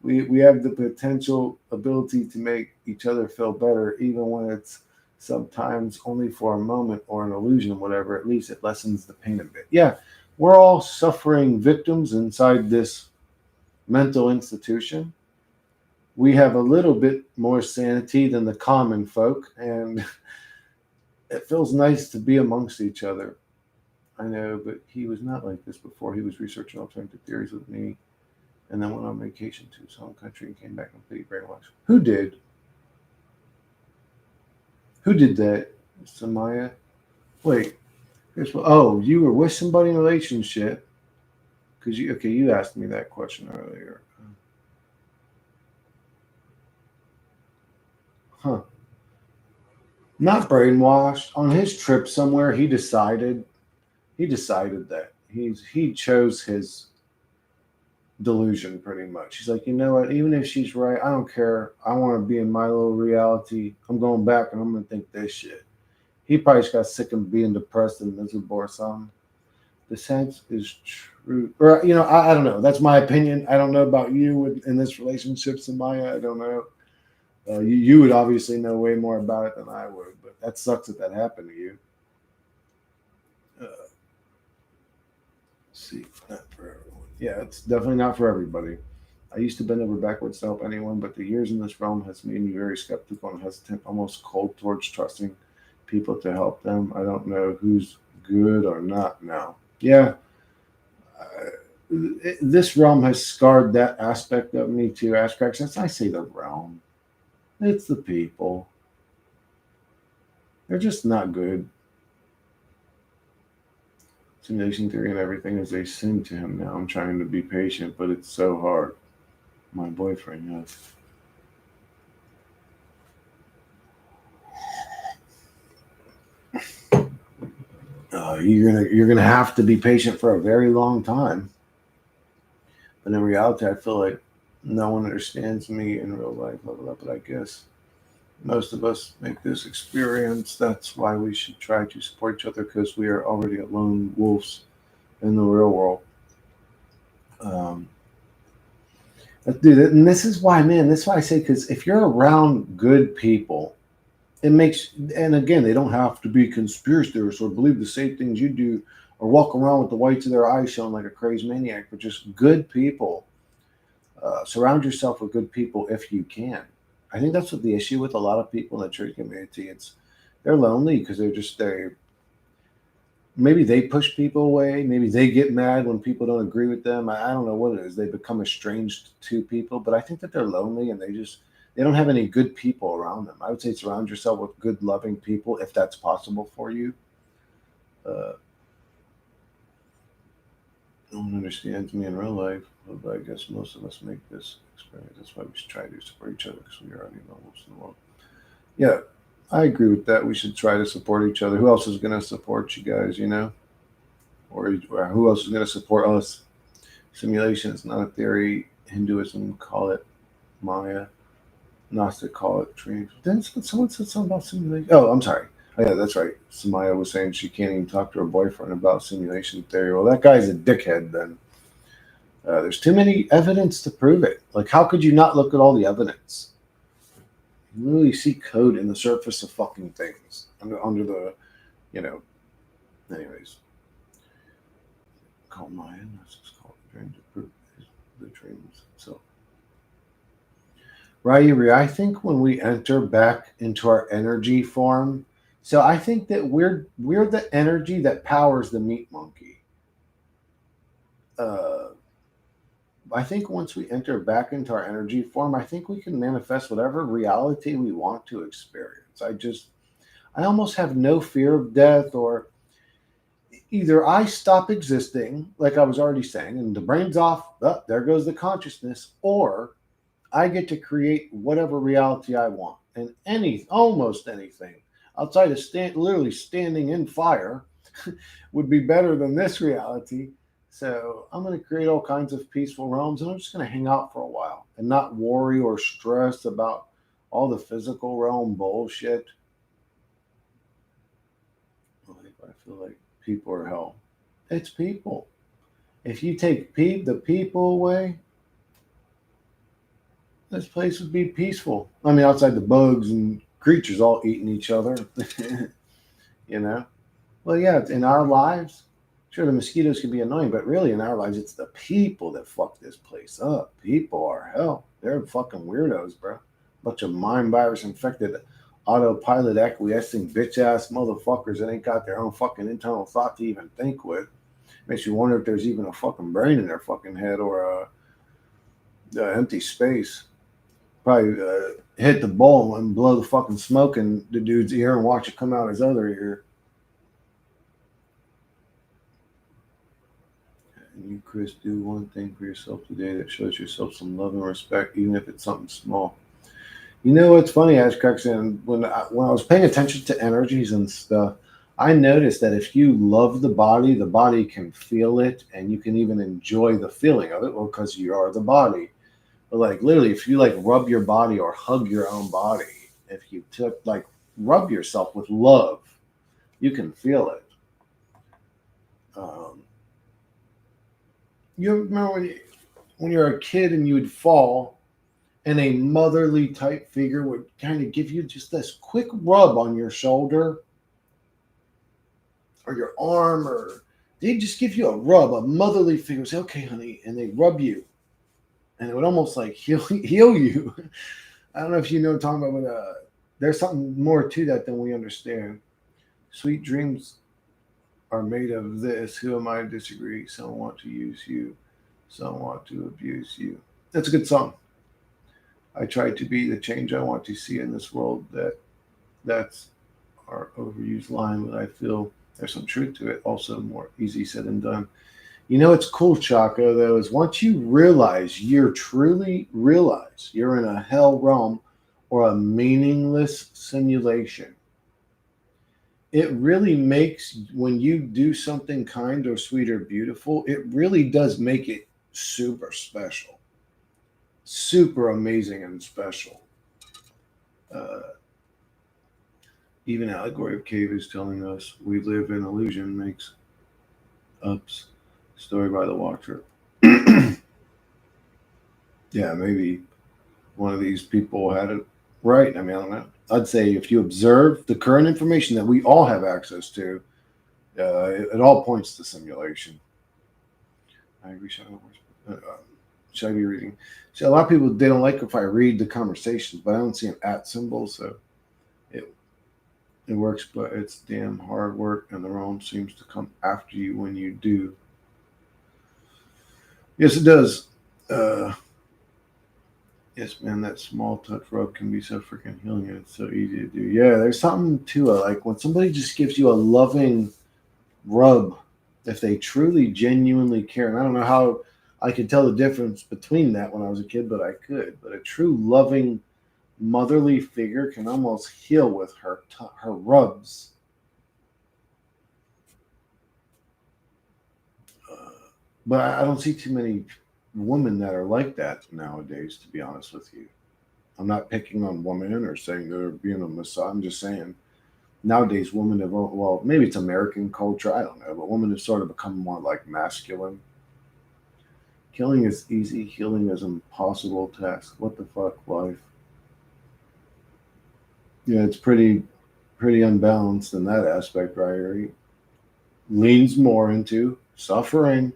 A: We have the potential ability to make each other feel better, even when it's sometimes only for a moment or an illusion, whatever. At least it lessens the pain a bit. Yeah, we're all suffering victims inside this mental institution. We have a little bit more sanity than the common folk, and it feels nice to be amongst each other. I know, but he was not like this before. He was researching alternative theories with me and then went on vacation to his home country and came back completely brainwashed. Who did? Who did that? Samaya? Wait. Here's what, oh, you were with somebody in a relationship. Because you asked me that question earlier. Huh. Not brainwashed. On his trip somewhere, he decided that he chose his delusion pretty much. He's like, you know what? Even if she's right, I don't care. I want to be in my little reality. I'm going back and I'm gonna think this shit. He probably just got sick of being depressed and miserable or something. The sense is true, or I don't know. That's my opinion. I don't know about you in this relationship, Samaya. I don't know. You would obviously know way more about it than I would, but that sucks that happened to you. Uh, see, not for everyone. Yeah, it's definitely not for everybody. I used to bend over backwards to help anyone, but the years in this realm has made me very skeptical and hesitant, almost cold towards trusting people to help them. I don't know who's good or not now. Yeah, this realm has scarred that aspect of me too. Ash cracks. I say the realm. It's the people. They're just not good. Simulation theory and everything is a sin to him now. I'm trying to be patient, but it's so hard. My boyfriend, yes. You're gonna have to be patient for a very long time. But in reality, I feel like no one understands me in real life. Blah, blah, blah, but I guess most of us make this experience. That's why we should try to support each other because we are already lone wolves in the real world. Um, dude, and this is why, man. This is why I say because if you're around good people, it makes. And again, they don't have to be conspiracy theorists or believe the same things you do, or walk around with the whites of their eyes showing like a crazy maniac. But just good people. Surround yourself with good people if you can. I think that's what the issue with a lot of people in the church community. It's they're lonely because they maybe they push people away. Maybe they get mad when people don't agree with them. I don't know what it is. They become estranged to people, but I think that they're lonely and they don't have any good people around them. I would say surround yourself with good, loving people if that's possible for you. Uh, no one understands me in real life, but I guess most of us make this experience. That's why we should try to support each other because we are already levels in the world. Yeah, I agree with that. We should try to support each other. Who else is going to support you guys, or who else is going to support us? Simulation is not a theory. Hinduism call it Maya. Gnostic call it dreams. Then someone said something about simulation. Oh, I'm sorry. Oh, yeah, that's right. Samaya was saying she can't even talk to her boyfriend about simulation theory. Well, that guy's a dickhead then. There's too many evidence to prove it. Like, how could you not look at all the evidence? You really see code in the surface of fucking things under the, you know. Anyways, call Maya. That's just called dream to prove the dreams. So, Ryuri, I think when we enter back into our energy form, so I think that we're the energy that powers the meat monkey. Uh, I think once we enter back into our energy form, I think we can manifest whatever reality we want to experience. I almost have no fear of death, or either I stop existing, like I was already saying, and the brain's off, oh, there goes the consciousness, or I get to create whatever reality I want. And almost anything outside of literally standing in fire would be better than this reality. So I'm going to create all kinds of peaceful realms, and I'm just going to hang out for a while and not worry or stress about all the physical realm bullshit. I feel like people are hell. It's people. If you take the people away, this place would be peaceful. I mean, outside the bugs and creatures all eating each other, you know. Well, yeah, in our lives, sure, the mosquitoes can be annoying, but really in our lives, it's the people that fuck this place up. People are hell. They're fucking weirdos, bro. Bunch of mind virus infected, autopilot acquiescing bitch ass motherfuckers that ain't got their own fucking internal thought to even think with. Makes you wonder if there's even a fucking brain in their fucking head or a empty space. Probably hit the bowl and blow the fucking smoke in the dude's ear and watch it come out his other ear. And you, Chris, do one thing for yourself today that shows yourself some love and respect, even if it's something small. You know what's funny, Ash Cruxon? When I was paying attention to energies and stuff, I noticed that if you love the body can feel it, and you can even enjoy the feeling of it. Well, because you are the body. But like literally, if you like rub your body or hug your own body, if you took like rub yourself with love, you can feel it. Um, you remember when you're a kid and you would fall, and a motherly type figure would kind of give you just this quick rub on your shoulder or your arm, or they just give you a rub, a motherly figure, say, okay, honey, and they rub you. And it would almost like heal you. I don't know if you know what I'm talking about, but there's something more to that than we understand. Sweet dreams are made of this. Who am I to disagree? Some want to use you, some want to abuse you. That's a good song. I try to be the change I want to see in this world. That's our overused line, but I feel there's some truth to it. Also, more easy said than done. You know what's cool, Chaco, though, is once you truly realize you're in a hell realm or a meaningless simulation, it really makes, when you do something kind or sweet or beautiful, it really does make it super special, super amazing and special. Uh, Even Allegory of Cave is telling us we live in illusion makes ups. Story by the Watcher. Yeah, maybe one of these people had it right. I mean, I don't know. I'd say if you observe the current information that we all have access to, it all points to simulation. I agree. Should I be reading? See, a lot of people, they don't like if I read the conversations, but I don't see an at symbol, so it it works. But it's damn hard work, and the realm seems to come after you when you do. Yes, it does. Uh, yes, man, that small touch rub can be so freaking healing, and it's so easy to do. Yeah, there's something to it. Like when somebody just gives you a loving rub, if they truly, genuinely care. And I don't know how I could tell the difference between that when I was a kid, but I could. But a true, loving, motherly figure can almost heal with her rubs. Uh, but I don't see too many women that are like that nowadays, to be honest with you. I'm not picking on women or saying they're being a messiah. I'm just saying nowadays women have, well, maybe it's American culture. I don't know. But women have sort of become more like masculine. Killing is easy. Healing is impossible task. What the fuck, life? Yeah, it's pretty unbalanced in that aspect, right? Right? Leans more into suffering.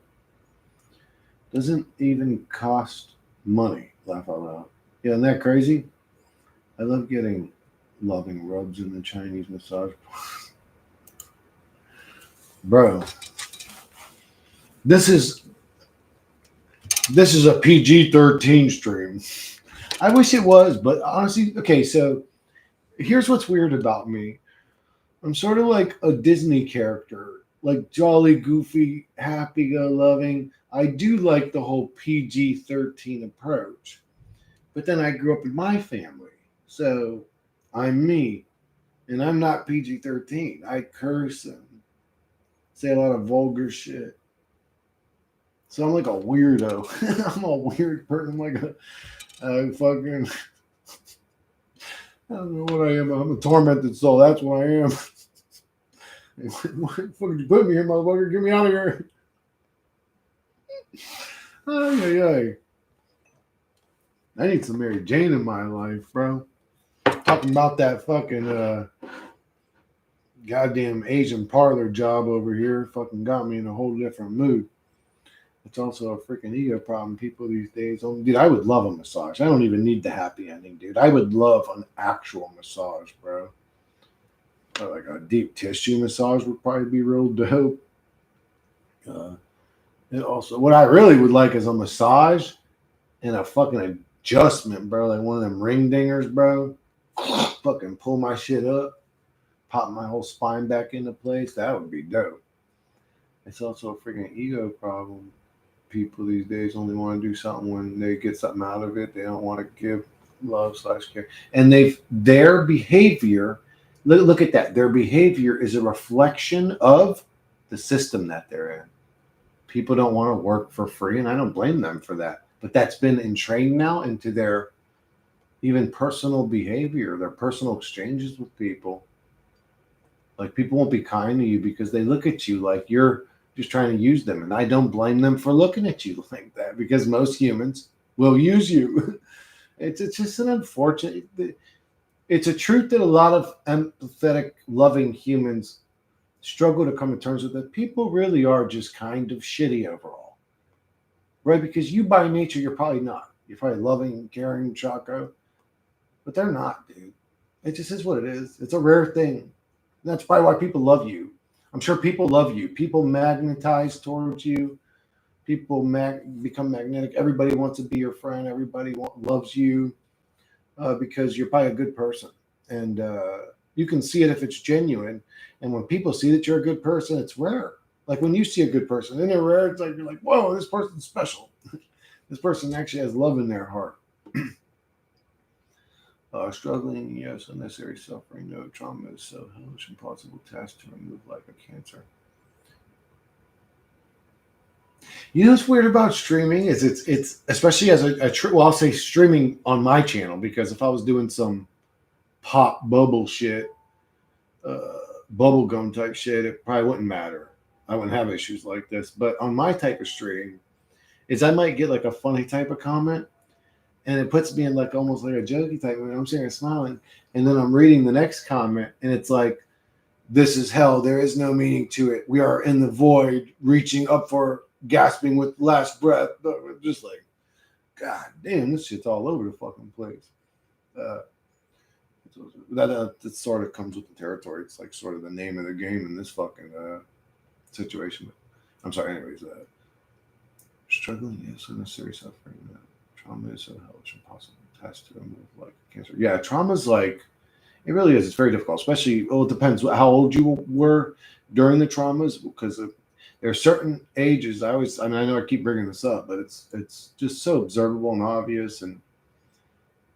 A: Doesn't even cost money. Laugh out loud. Yeah, isn't that crazy? I love getting loving rubs in the Chinese massage. Bro, this is this is a PG-13 stream. I wish it was, but honestly, okay, so here's what's weird about me. I'm sort of like a Disney character, like jolly, goofy, happy go loving. I do like the whole PG-13 approach. But then I grew up in my family. So I'm me. And I'm not PG-13. I curse and say a lot of vulgar shit. So I'm like a weirdo. I'm a weird person. I'm like a fucking, I don't know what I am. I'm a tormented soul. That's what I am. What the fuck did you put me here, motherfucker? Get me out of here. Ay, ay, ay. I need some Mary Jane in my life, bro. Talking about that fucking goddamn Asian parlor job over here fucking got me in a whole different mood. It's also a freaking ego problem. People these days, dude, I would love a massage. I don't even need the happy ending, dude. I would love an actual massage, bro. Like a deep tissue massage would probably be real dope. And also, what I really would like is a massage and a fucking adjustment, bro. Like one of them ring dingers, bro. Fucking pull my shit up, pop my whole spine back into place. That would be dope. It's also a freaking ego problem. People these days only want to do something when they get something out of it. They don't want to give love/care, and their behavior. Look at that. Their behavior is a reflection of the system that they're in. People don't want to work for free, and I don't blame them for that. But that's been entrained now into their even personal behavior, their personal exchanges with people. Like people won't be kind to you because they look at you like you're just trying to use them. And I don't blame them for looking at you like that because most humans will use you. It's just an unfortunate, it's a truth that a lot of empathetic, loving humans struggle to come to terms with, that people really are just kind of shitty overall. Right? Because you by nature, you're probably not. You're probably loving and caring, Chaco. But they're not, dude. It just is what it is. It's a rare thing. That's probably why people love you. I'm sure people love you. People magnetize towards you. People become magnetic. Everybody wants to be your friend. Everybody loves you because you're probably a good person. And you can see it if it's genuine. And when people see that you're a good person, it's rare. Like when you see a good person, isn't it rare? It's like you're like, whoa, this person's special. This person actually has love in their heart. Struggling, yes, unnecessary suffering, no trauma is so hellish, impossible task to remove like a cancer. You know what's weird about streaming is it's especially as well, I'll say streaming on my channel, because if I was doing some pop bubble shit, bubble gum type shit, it probably wouldn't matter. I wouldn't have issues like this. But on my type of stream, is I might get like a funny type of comment, and it puts me in like almost like a jokey type mood. I'm sitting here smiling, and then I'm reading the next comment, and it's like, "This is hell. There is no meaning to it. We are in the void, reaching up for gasping with last breath." Just like, God damn, this shit's all over the fucking place. That sort of comes with the territory. It's like sort of the name of the game in this fucking situation. I'm sorry. Anyways, struggling, yes, unnecessary suffering. Trauma is so hellish, impossible task to remove like cancer. Yeah, trauma's like, it really is. It's very difficult, especially, well, it depends how old you were during the traumas, because there are certain ages. I mean, I know I keep bringing this up, but it's just so observable and obvious, and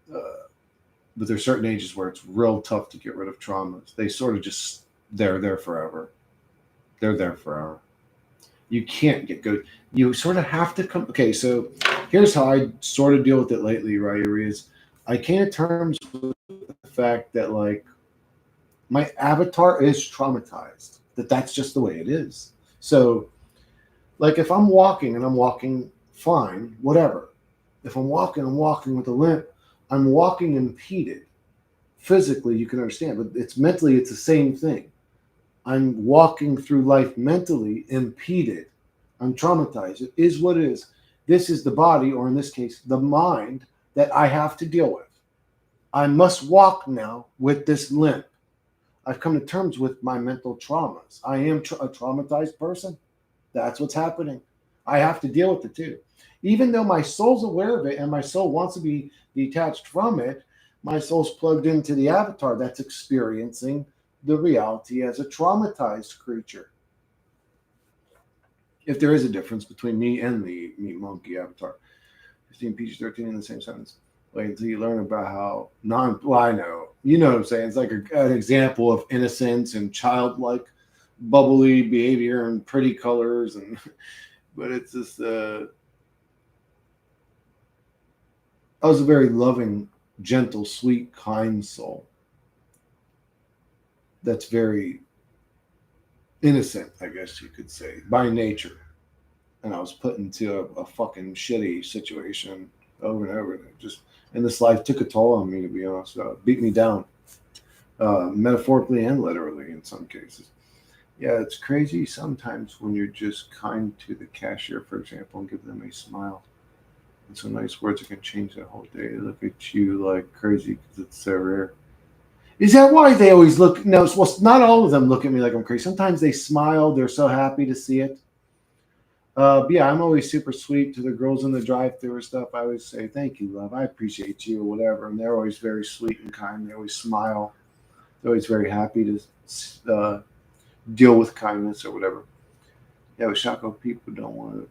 A: but there's certain ages where it's real tough to get rid of traumas. They sort of just, they're there forever. They're there forever. You can't get good. You sort of have to come. Okay, so here's how I sort of deal with it lately, right? Is I came to terms with the fact that like my avatar is traumatized. That's just the way it is. So, like if I'm walking and I'm walking fine, whatever. If I'm walking with a limp, I'm walking impeded. Physically, you can understand, but it's mentally, it's the same thing. I'm walking through life mentally impeded. I'm traumatized. It is what it is. This is the body, or in this case, the mind, that I have to deal with. I must walk now with this limp. I've come to terms with my mental traumas. I am a traumatized person. That's what's happening. I have to deal with it too. Even though my soul's aware of it and my soul wants to be detached from it, my soul's plugged into the avatar that's experiencing the reality as a traumatized creature. If there is a difference between me and the meat monkey avatar. 15 PG-13 in the same sentence. Wait until you learn about how well, I know. You know what I'm saying? It's like an example of innocence and childlike, bubbly behavior and pretty colors, and but it's just I was a very loving, gentle, sweet, kind soul. That's very innocent, I guess you could say, by nature. And I was put into a fucking shitty situation over and over. And this life took a toll on me, to be honest. Beat me down, metaphorically and literally in some cases. Yeah, it's crazy sometimes when you're just kind to the cashier, for example, and give them a smile. And some nice words that can change their whole day. They look at you like crazy because it's so rare. Is that why they always look? No, well, not all of them look at me like I'm crazy. Sometimes they smile. They're so happy to see it. But yeah, I'm always super sweet to the girls in the drive-through and stuff. I always say, "Thank you, love. I appreciate you," or whatever. And they're always very sweet and kind. They always smile. They're always very happy to deal with kindness or whatever. Yeah, but Shako, people don't want to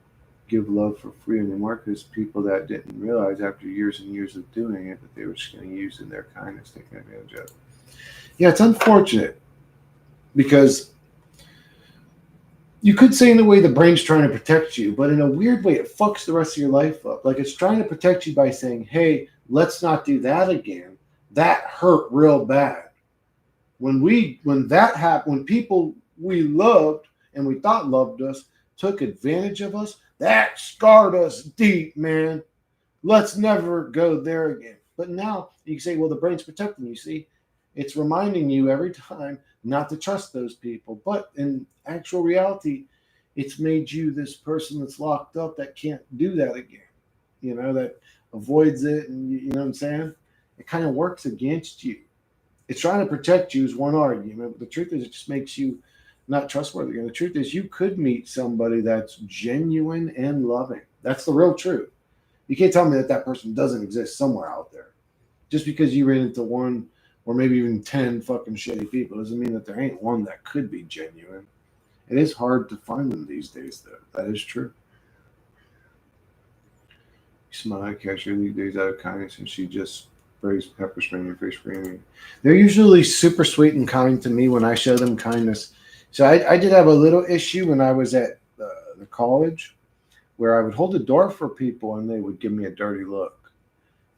A: give love for free anymore because people that didn't realize after years and years of doing it that they were just getting used in their kindness, taken advantage of. Yeah, it's unfortunate because you could say in a way the brain's trying to protect you, but in a weird way, it fucks the rest of your life up. Like it's trying to protect you by saying, hey, let's not do that again. That hurt real bad. When that happened, when people we loved and we thought loved us took advantage of us, that scarred us deep, man. Let's never go there again. But now you can say, well, the brain's protecting you. See, it's reminding you every time not to trust those people. But in actual reality, it's made you this person that's locked up that can't do that again. That avoids it. And you know what I'm saying? It kind of works against you. It's trying to protect you is one argument. But the truth is, it just makes you not trustworthy. And the truth is, you could meet somebody that's genuine and loving. That's the real truth. You can't tell me that person doesn't exist somewhere out there. Just because you ran into one or maybe even 10 fucking shitty people doesn't mean that there ain't one that could be genuine. It is hard to find them these days, though. That is true. You smile at cashier these days out of kindness, and she just sprays pepper spray in your face for anything. They're usually super sweet and kind to me when I show them kindness. So I did have a little issue when I was at the college where I would hold the door for people and they would give me a dirty look.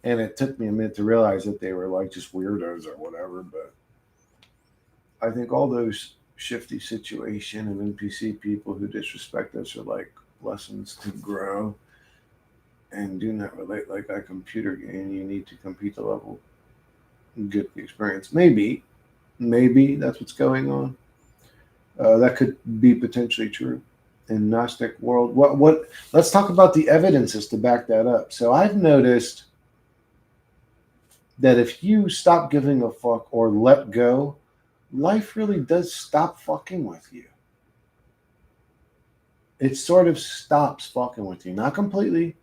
A: And it took me a minute to realize that they were like just weirdos or whatever. But I think all those shifty situation and NPC people who disrespect us are like lessons to grow and do not relate like a computer game. You need to compete the level and get the experience. Maybe that's what's going on. That could be potentially true in Gnostic world. What? Let's talk about the evidences to back that up. So I've noticed that if you stop giving a fuck or let go, life really does stop fucking with you. It sort of stops fucking with you. Not completely.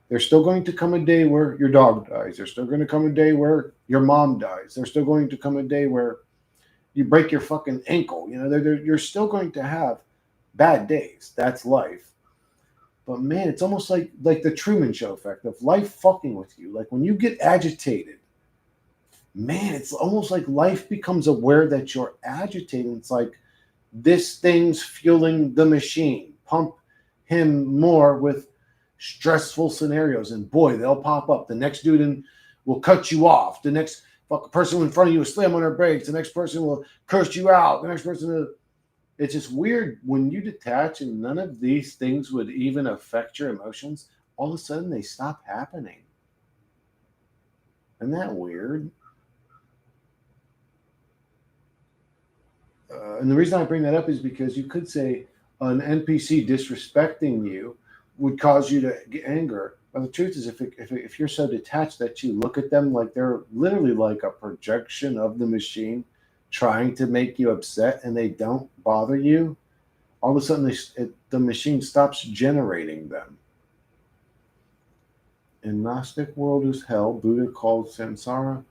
A: There's still going to come a day where your dog dies. There's still going to come a day where your mom dies. There's still going to come a day where you break your fucking ankle. You're still going to have bad days. That's life. But man, it's almost like the Truman Show effect of life fucking with you. Like when you get agitated, man, it's almost like life becomes aware that you're agitated. It's like this thing's fueling the machine. Pump him more with stressful scenarios, and boy, they'll pop up. The next dude will cut you off. The next fucking person in front of you will slam on their brakes. The next person will curse you out. The next person will. It's just weird when you detach and none of these things would even affect your emotions. All of a sudden, they stop happening. Isn't that weird? And the reason I bring that up is because you could say an NPC disrespecting you would cause you to get anger. But the truth is, if you're so detached that you look at them like they're literally like a projection of the machine trying to make you upset and they don't bother you, all of a sudden the machine stops generating them. In Gnostic world is hell. Buddha called samsara.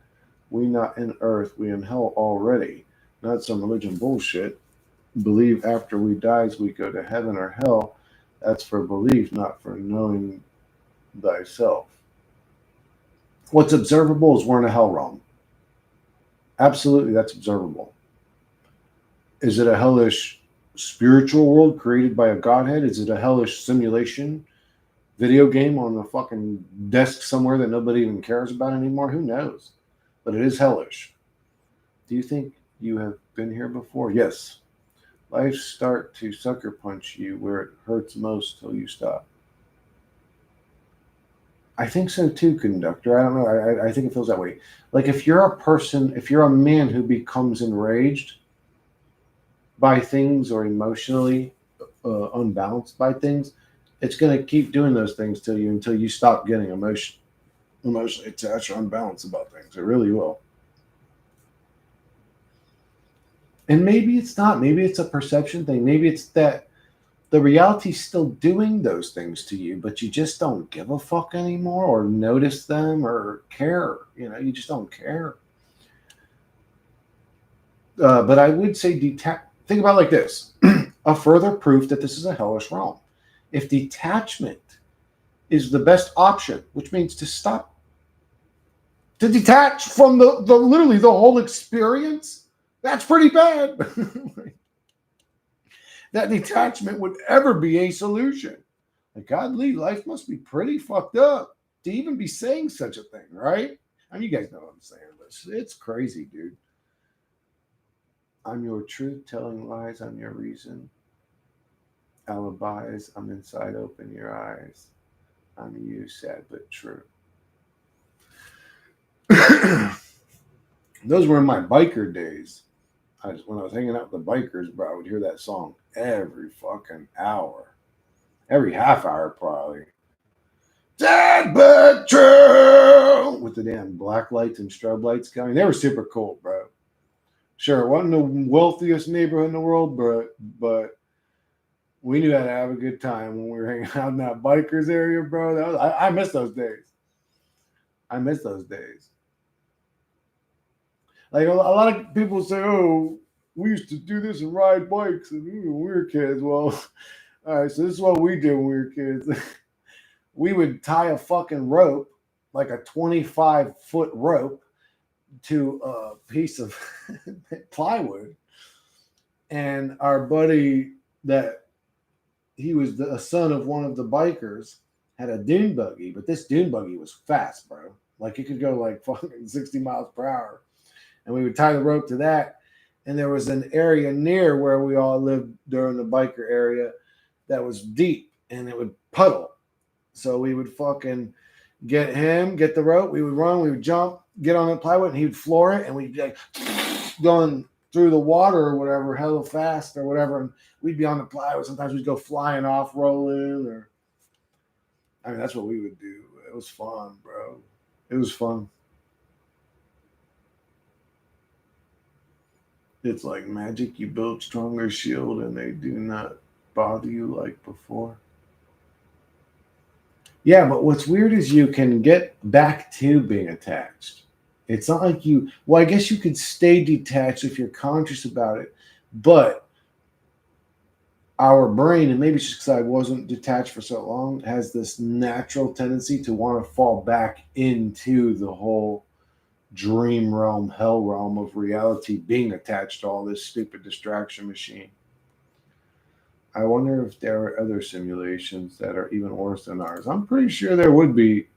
A: We not in earth, we in hell already. Not some religion bullshit. Believe after we dies we go to heaven or hell. That's for belief, not for knowing thyself. What's observable is we're in a hell realm. Absolutely, that's observable. Is it a hellish spiritual world created by a godhead? Is it a hellish simulation video game on a fucking desk somewhere that nobody even cares about anymore? Who knows? But it is hellish. Do you think you have been here before? Yes. Life start to sucker punch you where it hurts most till you stop. I think so too, conductor. I don't know. I think it feels that way. Like if you're a person, if you're a man who becomes enraged by things or emotionally unbalanced by things, it's going to keep doing those things to you until you stop getting emotionally attached or unbalanced about things. It really will. And maybe it's not. Maybe it's a perception thing. Maybe it's that the reality's still doing those things to you, but you just don't give a fuck anymore or notice them or care. You just don't care. But I would say think about it like this: a further proof that this is a hellish realm. If detachment is the best option, which means to detach from the literally the whole experience, that's pretty bad. That detachment would ever be a solution. Like, godly, life must be pretty fucked up to even be saying such a thing, right? I mean, you guys know what I'm saying, but it's crazy, dude. I'm your truth, telling lies, I'm your reason. Alibis, I'm inside, open your eyes. I'm you, sad but true. Those were in my biker days. When I was hanging out with the bikers, bro, I would hear that song every fucking hour, every half hour, probably. Sad but true, with the damn black lights and strobe lights coming. They were super cool, bro. Sure, it wasn't the wealthiest neighborhood in the world, but we knew how to have a good time when we were hanging out in that bikers area, bro. I miss those days. I miss those days. Like a lot of people say, "Oh, we used to do this and ride bikes and when we were kids." Well, all right, so this is what we did when we were kids. We would tie a fucking rope, like a 25-foot rope, to a piece of plywood, and our buddy that he was a son of one of the bikers had a dune buggy, but this dune buggy was fast, bro. Like it could go like fucking 60 miles per hour. And we would tie the rope to that. And there was an area near where we all lived during the biker area that was deep and it would puddle. So we would fucking get the rope, we would run, we would jump, get on the plywood, and he would floor it, and we'd be like going through the water or whatever, hella fast or whatever, and we'd be on the plywood. Sometimes we'd go flying off, rolling, or I mean, that's what we would do. It was fun, bro. It was fun. It's like magic. You build stronger shield, and they do not bother you like before. Yeah, but what's weird is you can get back to being attached. It's not like you, well, I guess you could stay detached if you're conscious about it, but our brain, and maybe it's just because I wasn't detached for so long, has this natural tendency to want to fall back into the whole dream realm, hell realm of reality, being attached to all this stupid distraction machine. I wonder if there are other simulations that are even worse than ours. I'm pretty sure there would be.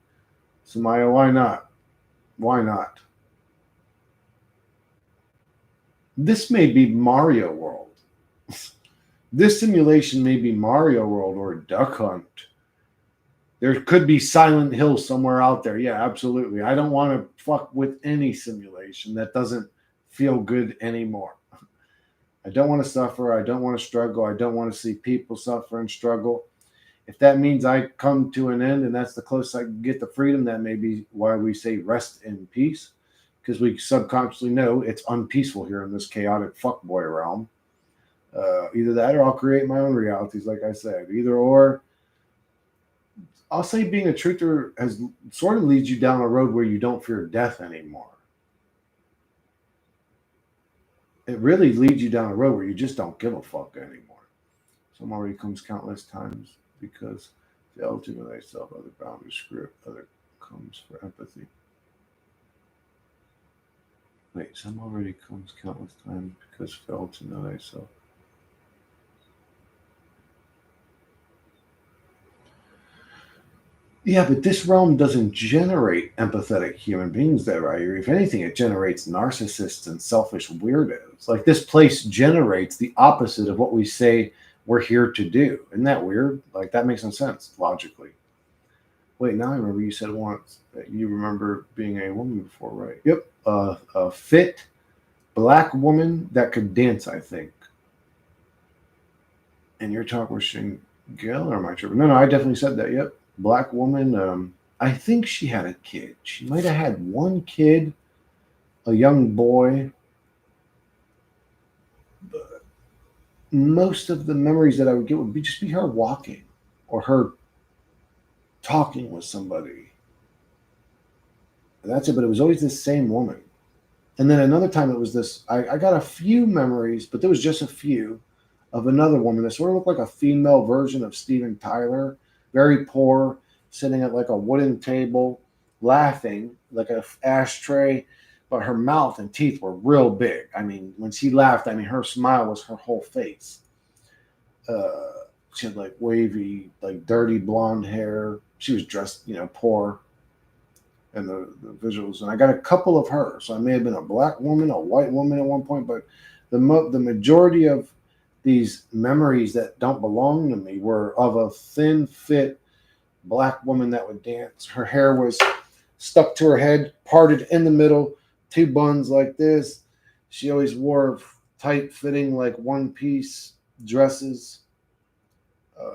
A: Samaya, why not? Why not? This may be Mario World. This simulation may be Mario World or Duck Hunt. There could be Silent Hill somewhere out there. Yeah, absolutely. I don't want to fuck with any simulation that doesn't feel good anymore. I don't want to suffer. I don't want to struggle. I don't want to see people suffer and struggle. If that means I come to an end and that's the closest I can get to freedom, that may be why we say rest in peace, because we subconsciously know it's unpeaceful here in this chaotic fuckboy realm. Either that or I'll create my own realities, like I said. Either or, I'll say being a truther has sort of leads you down a road where you don't fear death anymore. It really leads you down a road where you just don't give a fuck anymore. Some already comes countless times because fail to know thyself, other boundaries script, other comes for empathy. Wait, some already comes countless times because fail to know thyself. Yeah, but this realm doesn't generate empathetic human beings, though, right? If anything, it generates narcissists and selfish weirdos. Like this place generates the opposite of what we say we're here to do. Isn't that weird? Like that makes no sense logically. Wait, now I remember you said once that you remember being a woman before, right? Yep. A fit black woman that could dance, I think. And you're talking with Shingale, or am I tripping? No, no, I definitely said that. Yep. Black woman. I think she had a kid. She might have had one kid, a young boy. But most of the memories that I would get would be just be her walking or her talking with somebody. That's it. But it was always this same woman. And then another time it was this. I got a few memories, but there was just a few of another woman that sort of looked like a female version of Steven Tyler, very poor, sitting at like a wooden table, laughing like a ashtray, but her mouth and teeth were real big. I mean, when she laughed, I mean, her smile was her whole face. She had like wavy, like dirty blonde hair. She was dressed, poor in the visuals. And I got a couple of her. So I may have been a black woman, a white woman at one point, but the majority of these memories that don't belong to me were of a thin, fit black woman that would dance. Her hair was stuck to her head, parted in the middle, two buns like this. She always wore tight fitting, like one piece dresses. Uh,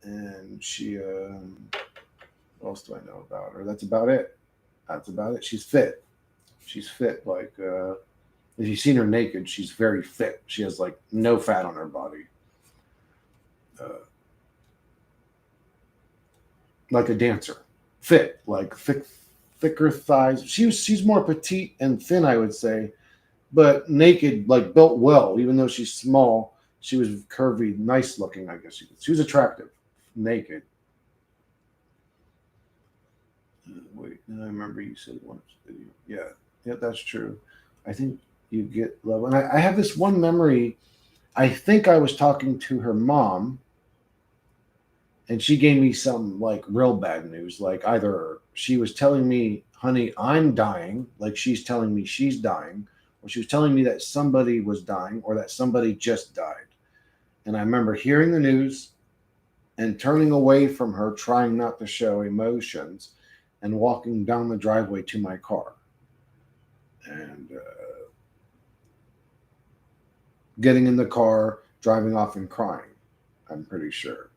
A: and she, what else do I know about her? That's about it. That's about it. She's fit. She's fit. Like, if you've seen her naked, she's very fit. She has like no fat on her body. Uh, like a dancer, fit, like thicker thighs. She's more petite and thin, I would say, but naked, like built well. Even though she's small, she was curvy, nice looking. I guess she was attractive, naked. Wait, I remember you said once. Yeah, yeah, that's true. I think you get love, and I have this one memory. I think I was talking to her mom, and she gave me some like real bad news. Like either she was telling me, "Honey, I'm dying," like she's telling me she's dying, or she was telling me that somebody was dying, or that somebody just died. And I remember hearing the news and turning away from her, trying not to show emotions, and walking down the driveway to my car, and getting in the car, driving off, and crying. I'm pretty sure.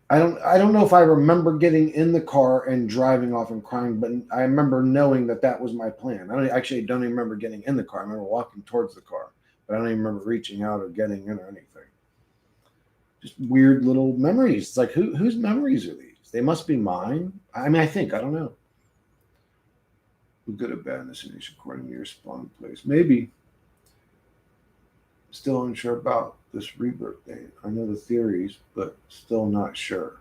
A: I don't know if I remember getting in the car and driving off and crying, but I remember knowing that that was my plan. I don't even remember getting in the car. I remember walking towards the car, but I don't even remember reaching out or getting in or anything. Just weird little memories. It's like whose memories are these? They must be mine. I mean, I don't know. Good or bad in this nation according to your spawn place. Maybe. Still unsure about this rebirth thing. I know the theories, but still not sure.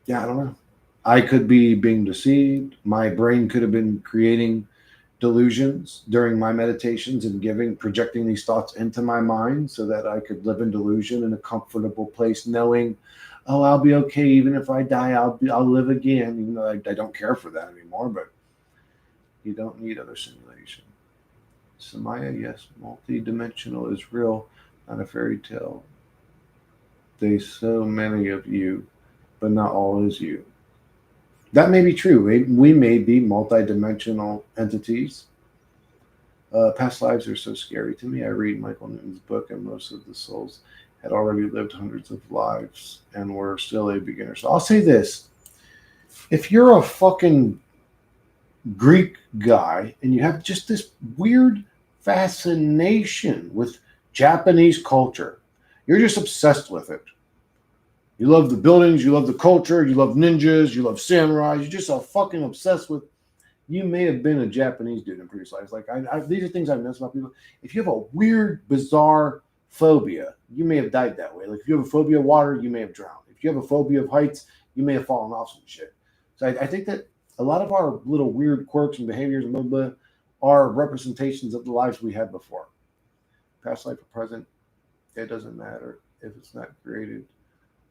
A: Yeah, I don't know. I could be being deceived. My brain could have been creating delusions during my meditations and projecting these thoughts into my mind so that I could live in delusion in a comfortable place, knowing, oh, I'll be okay even if I die. I'll live again, even though I don't care for that anymore. But you don't need other simulation. Samaya, yes, multi-dimensional is real, not a fairy tale. There's so many of you, but not all is you. That may be true. We may be multi-dimensional entities. Past lives are so scary to me. I read Michael Newton's book, and most of the souls had already lived hundreds of lives and were still a beginner. So I'll say this: if you're a fucking Greek guy and you have just this weird fascination with Japanese culture, you're just obsessed with it. You love the buildings, you love the culture, you love ninjas, you love samurai. You're just so fucking obsessed with. You may have been a Japanese dude in previous lives. Like these are things I've noticed about people. If you have a weird, bizarre phobia, you may have died that way. Like if you have a phobia of water, you may have drowned. If you have a phobia of heights, you may have fallen off some shit. So I think that a lot of our little weird quirks and behaviors and blah, blah, are representations of the lives we had before. Past life or present, it doesn't matter if it's not created.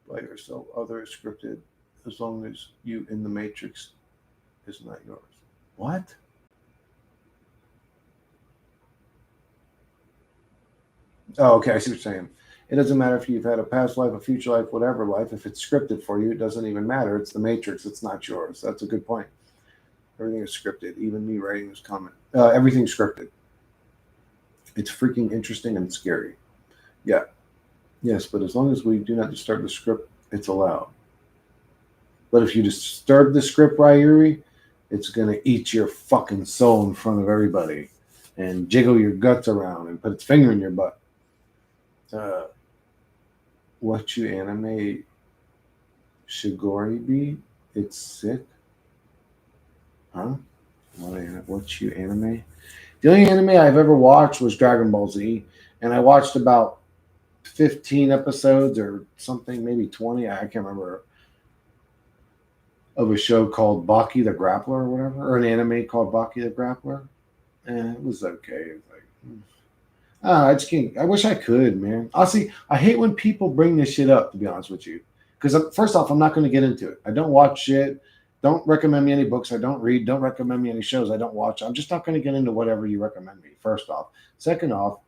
A: by yourself. Other is scripted as long as you in the matrix is not yours. What? Oh, okay. I see what you're saying. It doesn't matter if you've had a past life, a future life, whatever life. If it's scripted for you, it doesn't even matter. It's the matrix. It's not yours. That's a good point. Everything is scripted. Even me writing this comment. Everything's scripted. It's freaking interesting and scary. Yeah. Yes, but as long as we do not disturb the script, it's allowed. But if you disturb the script, Ryuri, it's going to eat your fucking soul in front of everybody and jiggle your guts around and put its finger in your butt. What you anime Shigori be? It's sick. Huh? What you anime? The only anime I've ever watched was Dragon Ball Z, and I watched about 15 episodes or something, maybe 20. I can't remember. Of a show called Baki the Grappler or whatever, or an anime called Baki the Grappler. It was okay. It was like, I just can't. I wish I could, man. Honestly, I hate when people bring this shit up, to be honest with you. Because first off, I'm not going to get into it. I don't watch shit. Don't recommend me any books. I don't read. Don't recommend me any shows. I don't watch. I'm just not going to get into whatever you recommend me, first off. Second off,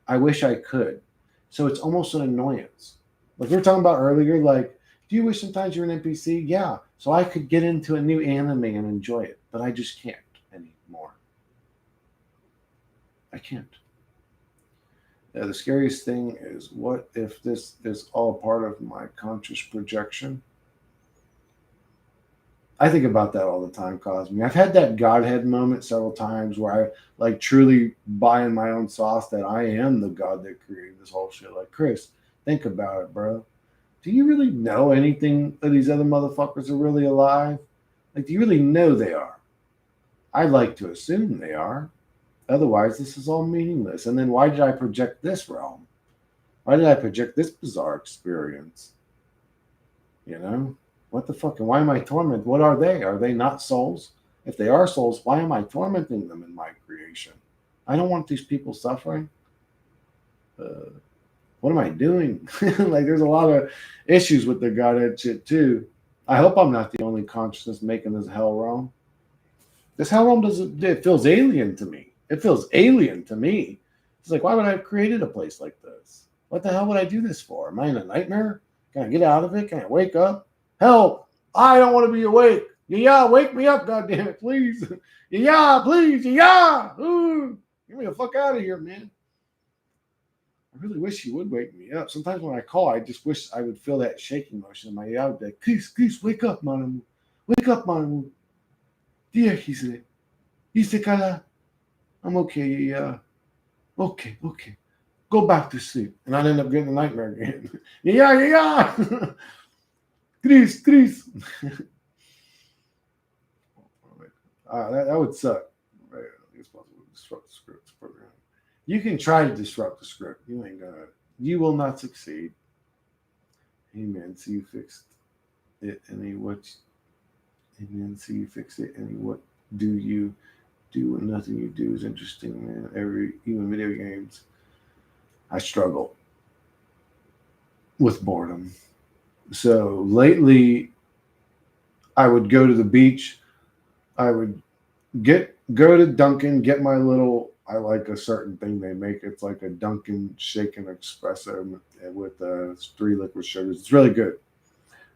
A: I wish I could. So it's almost an annoyance. Like we were talking about earlier, like, do you wish sometimes you're an NPC? Yeah. So I could get into a new anime and enjoy it, but I just can't anymore. I can't. The scariest thing is, what if this is all part of my conscious projection? I think about that all the time, Cosme. I've had that Godhead moment several times where I like truly buy in my own sauce that I am the God that created this whole shit. Like, Chris, think about it, bro. Do you really know anything that these other motherfuckers are really alive? Like, do you really know they are? I'd like to assume they are. Otherwise, this is all meaningless. And then why did I project this realm? Why did I project this bizarre experience? You know? What the fuck? And why am I tormented? What are they? Are they not souls? If they are souls, why am I tormenting them in my creation? I don't want these people suffering. What am I doing? Like, there's a lot of issues with the Godhead shit, too. I hope I'm not the only consciousness making this hell realm. This hell realm it feels alien to me. It feels alien to me. It's like, why would I have created a place like this? What the hell would I do this for? Am I in a nightmare? Can I get out of it? Can I wake up? Help! I don't want to be awake. Yeah, wake me up, goddammit, please. Yeah, please. Yeah. Ooh, get me the fuck out of here, man. I really wish you would wake me up. Sometimes when I call, I just wish I would feel that shaking motion in my ear. I would be like, Chris, wake up, Manamu. Wake up, Manamu. Dear, he said. Kara. I'm okay, yeah. Okay. Go back to sleep. And I'd end up getting a nightmare again. Yeah. Chris. That would suck. Right. It's possible to disrupt the script program. You can try to disrupt the script. You ain't gonna. You will not succeed. Amen. See you fixed it. Amen. See you fix it. And what do you do when nothing you do is interesting, man? Even video games, I struggle with boredom. So lately, I would go to the beach. I would go to Dunkin', get my little. I like a certain thing they make. It's like a Dunkin' shaken espresso with 3 liquid sugars. It's really good.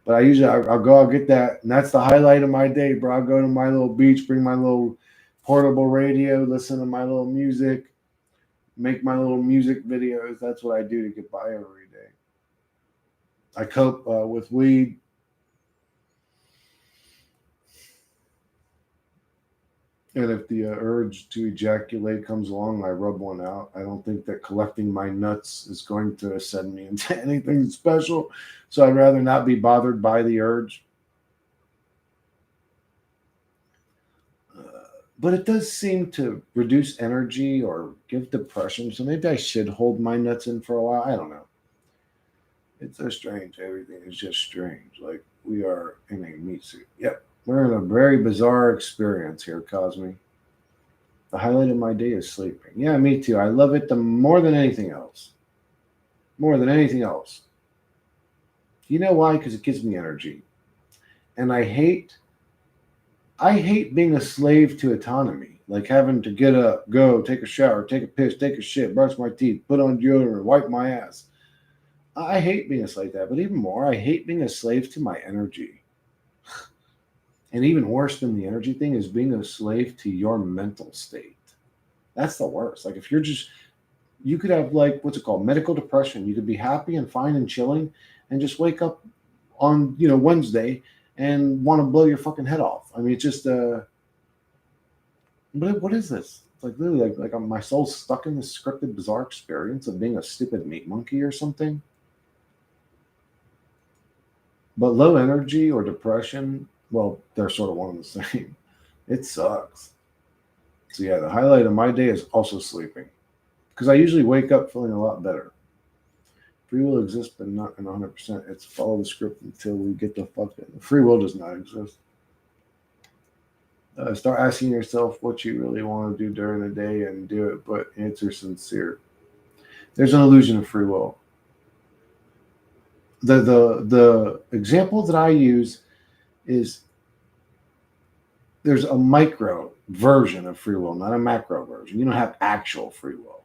A: But I'll get that, and that's the highlight of my day, bro. I'll go to my little beach, bring my little portable radio, listen to my little music, make my little music videos. That's what I do to get by every day. I cope with weed. And if the urge to ejaculate comes along, I rub one out. I don't think that collecting my nuts is going to send me into anything special. So I'd rather not be bothered by the urge. But it does seem to reduce energy or give depression. So maybe I should hold my nuts in for a while. I don't know. It's so strange. Everything is just strange. Like we are in a meat suit. Yep. We're in a very bizarre experience here, Cosme. The highlight of my day is sleeping. Yeah, me too. I love it more than anything else. More than anything else. You know why? Because it gives me energy. And I hate being a slave to autonomy, like having to get up, go, take a shower, take a piss, take a shit, brush my teeth, put on deodorant, wipe my ass. I hate being a slave to that, but even more, I hate being a slave to my energy. And even worse than the energy thing is being a slave to your mental state. That's the worst. Like if you could have like what's it called, medical depression. You could be happy and fine and chilling, and just wake up on Wednesday and want to blow your fucking head off. I mean, it's just what is this? It's like literally my soul's stuck in this scripted, bizarre experience of being a stupid meat monkey or something. But low energy or depression, well, they're sort of one and the same. It sucks. So yeah, the highlight of my day is also sleeping, because I usually wake up feeling a lot better. Free will exists, but not in 100%. It's follow the script until we get the fuck in. Free will does not exist. Start asking yourself what you really want to do during the day and do it, but answer sincere. There's an illusion of free will. The example that I use is there's a micro version of free will, not a macro version. You don't have actual free will.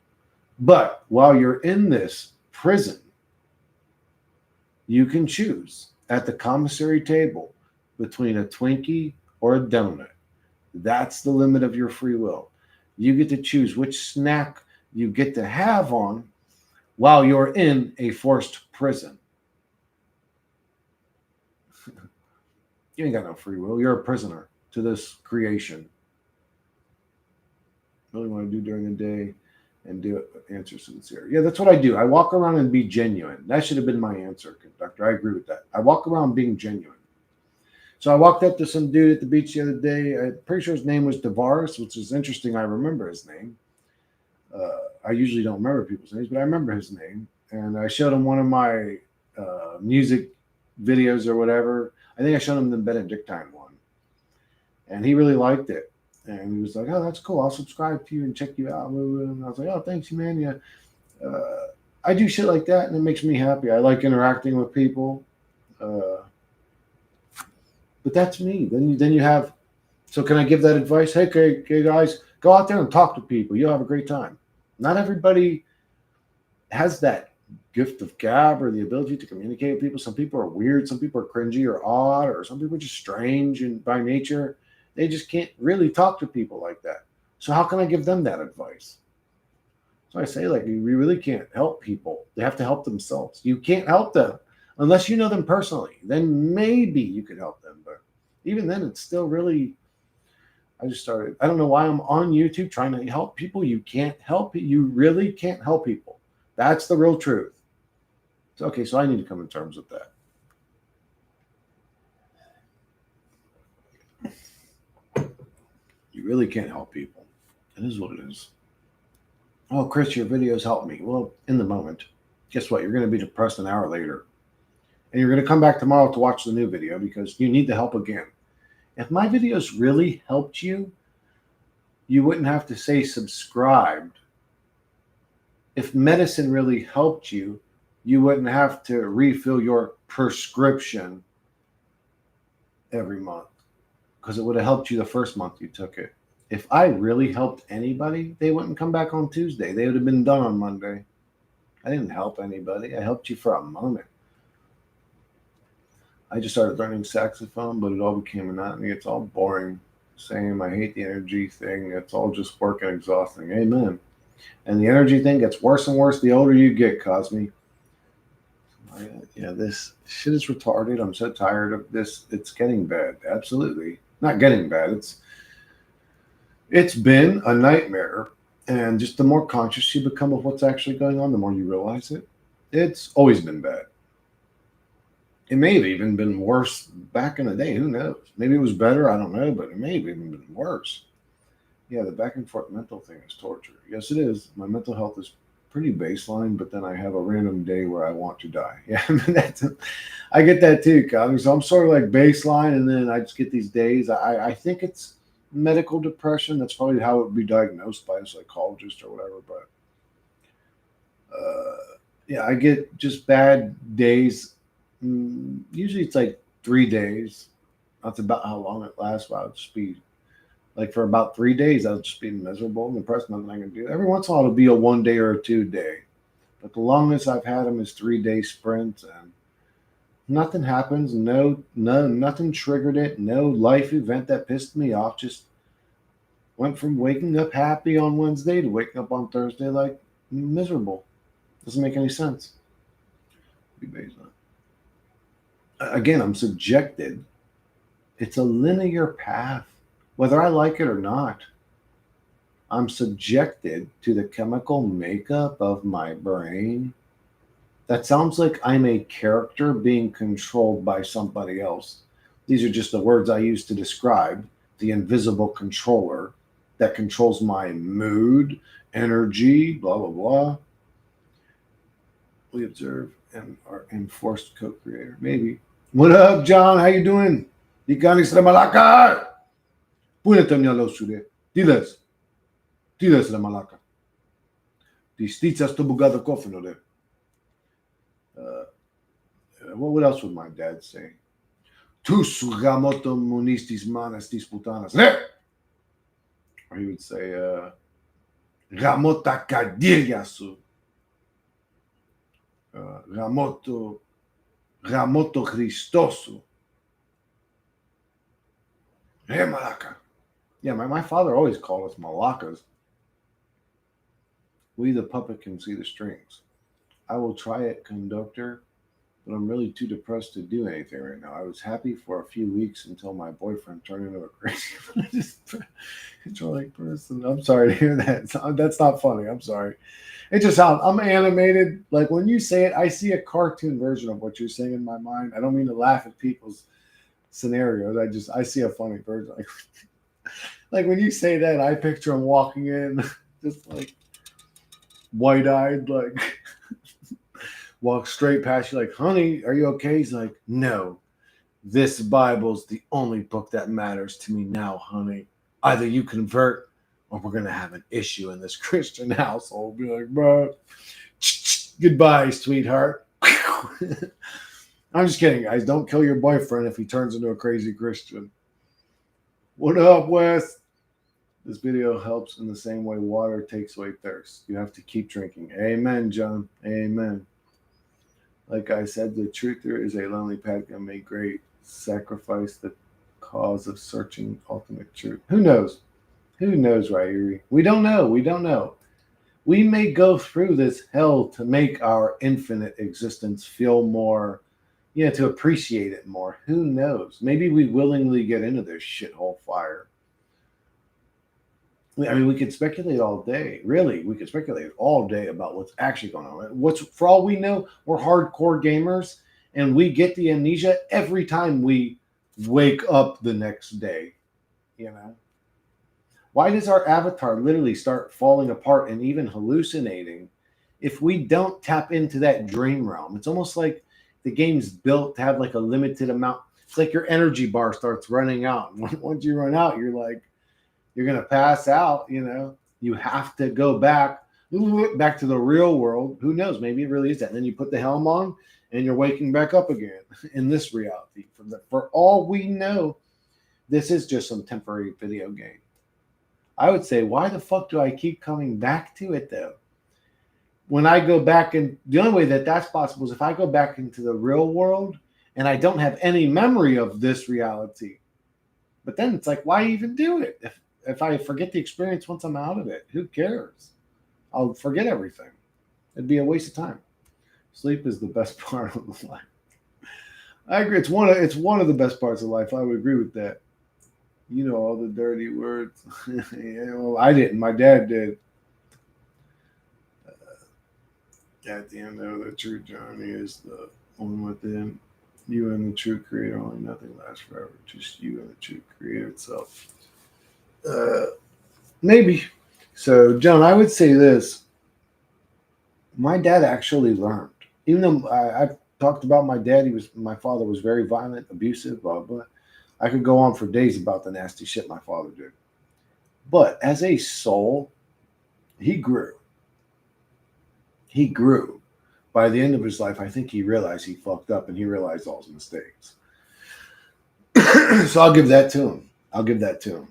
A: But while you're in this prison, you can choose at the commissary table between a Twinkie or a donut. That's the limit of your free will. You get to choose which snack you get to have on while you're in a forced prison. You ain't got no free will. You're a prisoner to this creation. Really want to do during the day and do it, answer sincere. Yeah, that's what I do. I walk around and be genuine. That should have been my answer, conductor. I agree with that. I walk around being genuine. So I walked up to some dude at the beach the other day. I'm pretty sure his name was Tavares, which is interesting. I remember his name. I usually don't remember people's names, but I remember his name. And I showed him one of my music videos or whatever. I think I showed him the Benedictine one. And he really liked it. And he was like, "Oh, that's cool. I'll subscribe to you and check you out." And I was like, "Oh, thanks, man. Yeah, I do shit like that, and it makes me happy. I like interacting with people." But that's me. Then you have. So can I give that advice? Hey, okay, guys, go out there and talk to people. You'll have a great time. Not everybody has that gift of gab or the ability to communicate with people. Some people are weird. Some people are cringy or odd, or some people are just strange and by nature. They just can't really talk to people like that. So how can I give them that advice? So I say, like, we really can't help people. They have to help themselves. You can't help them unless you know them personally. Then maybe you could help them. But even then, it's still really, I don't know why I'm on YouTube trying to help people. You can't help it. You really can't help people. That's the real truth. Okay, so I need to come to terms with that. You really can't help people. It is what it is. Oh, Chris, your videos help me. Well, in the moment. Guess what? You're going to be depressed an hour later. And you're going to come back tomorrow to watch the new video because you need the help again. If my videos really helped you, you wouldn't have to say subscribed. If medicine really helped you, you wouldn't have to refill your prescription every month because it would have helped you the first month you took it. If I really helped anybody, they wouldn't come back on Tuesday. They would have been done on Monday. I didn't help anybody. I helped you for a moment. I just started learning saxophone, but it all became monotony. It's all boring. Same. I hate the energy thing. It's all just work and exhausting. Amen. And the energy thing gets worse and worse the older you get, Cosme. Yeah, this shit is retarded. I'm so tired of this. It's getting bad. Absolutely. Not getting bad. It's been a nightmare. And just the more conscious you become of what's actually going on, the more you realize it. It's always been bad. It may have even been worse back in the day. Who knows? Maybe it was better. I don't know. But it may have even been worse. Yeah, the back and forth mental thing is torture. Yes, it is. My mental health is pretty baseline, but then I have a random day where I want to die. Yeah, I get that too, Connor. So I'm sort of like baseline, and then I just get these days. I think it's medical depression. That's probably how it would be diagnosed by a psychologist or whatever. But yeah, I get just bad days Usually it's like 3 days. That's about how long it lasts. But I'll just be like for about 3 days, I'll just be miserable and depressed. Nothing I can do. Every once in a while, it'll be a 1 day or a 2 day. But the longest I've had them is 3 day sprints, and nothing happens. Nothing triggered it. No life event that pissed me off. Just went from waking up happy on Wednesday to waking up on Thursday like miserable. Doesn't make any sense. Be based on. Again, I'm subjected. It's a linear path, whether I like it or not. I'm subjected to the chemical makeup of my brain. That sounds like I'm a character being controlled by somebody else. These are just the words I use to describe the invisible controller that controls my mood, energy, blah, blah, blah. We observe and are enforced co-creator. Maybe. What up, John? How you doing? Ikanis na Malaka! Punetam niya lo sude. Diles. Diles na Malaka. Distitsas to bugado kofino de. What else would my dad say? Tus gamoto munistis manas disputanas. Or he would say, Ramota kadiryasu. Ramoto Christosu. Hey, Malaka. Yeah, my father always called us Malakas. We, the puppet, can see the strings. I will try it, conductor, but I'm really too depressed to do anything right now. I was happy for a few weeks until my boyfriend turned into a crazy controlling person. I'm sorry to hear that. That's not funny. I'm sorry. It just sounds, I'm animated. Like when you say it, I see a cartoon version of what you're saying in my mind. I don't mean to laugh at people's scenarios. I see a funny version. Like when you say that, I picture him walking in, just like wide-eyed, like walk straight past you, like, honey, are you okay? He's like, no, this Bible's the only book that matters to me now, honey. Either you convert or we're gonna have an issue in this Christian household. Be like, bro, goodbye, sweetheart. I'm just kidding, guys. Don't kill your boyfriend if he turns into a crazy Christian. What up, Wes? This video helps in the same way water takes away thirst. You have to keep drinking. Amen, John. Amen. Like I said, the truther is a lonely path may great sacrifice the cause of searching ultimate truth. Who knows? Who knows, Rairi? We don't know. We don't know. We may go through this hell to make our infinite existence feel more, to appreciate it more. Who knows? Maybe we willingly get into this shithole fire. I mean, we could speculate all day. Really, we could speculate all day about what's actually going on. For all we know, we're hardcore gamers, and we get the amnesia every time we wake up the next day. Why does our avatar literally start falling apart and even hallucinating if we don't tap into that dream realm? It's almost like the game's built to have like a limited amount. It's like your energy bar starts running out. Once you run out, you're going to pass out. You have to go back to the real world. Who knows? Maybe it really is that. And then you put the helm on and you're waking back up again in this reality. For all we know, this is just some temporary video game. I would say, why the fuck do I keep coming back to it though? When I go back, and the only way that that's possible is if I go back into the real world and I don't have any memory of this reality. But then it's like, why even do it? If I forget the experience once I'm out of it, who cares? I'll forget everything. It'd be a waste of time. Sleep is the best part of life. I agree. It's one of the best parts of life. I would agree with that. All the dirty words. Well, I didn't. My dad did. At the end of the true journey is the one within you and the true creator. Only nothing lasts forever. Just you and the true creator itself. Maybe. So, John, I would say this. My dad actually learned. Even though I've talked about my dad, my father was very violent, abusive, blah, blah. I could go on for days about the nasty shit my father did. But as a soul, he grew. He grew by the end of his life, I think he realized he fucked up and he realized all his mistakes. So I'll give that to him. I'll give that to him.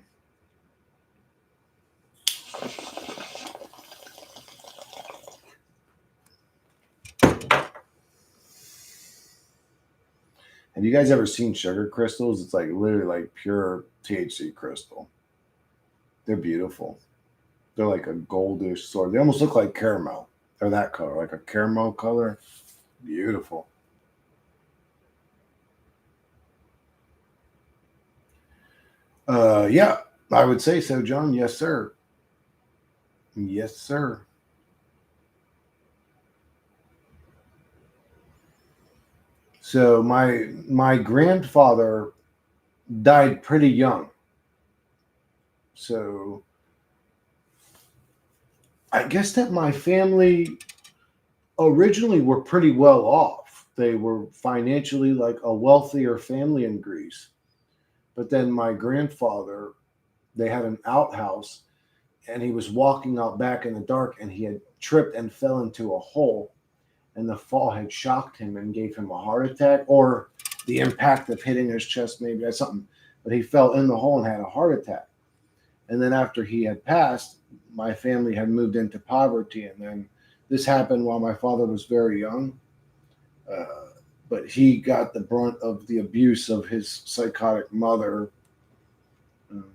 A: Have you guys ever seen sugar crystals? It's like literally like pure THC crystal. They're beautiful. They're like a goldish sort. They almost look like caramel. They're that color, like a caramel color. Beautiful. Yeah, I would say so, John. Yes, sir. Yes, sir. So my grandfather died pretty young. So I guess that my family originally were pretty well off. They were financially like a wealthier family in Greece. But then my grandfather, they had an outhouse and he was walking out back in the dark and he had tripped and fell into a hole and the fall had shocked him and gave him a heart attack or the impact of hitting his chest, maybe that's something. But he fell in the hole and had a heart attack. And then after he had passed, my family had moved into poverty. And then this happened while my father was very young. Uh, but he got the brunt of the abuse of his psychotic mother. Um,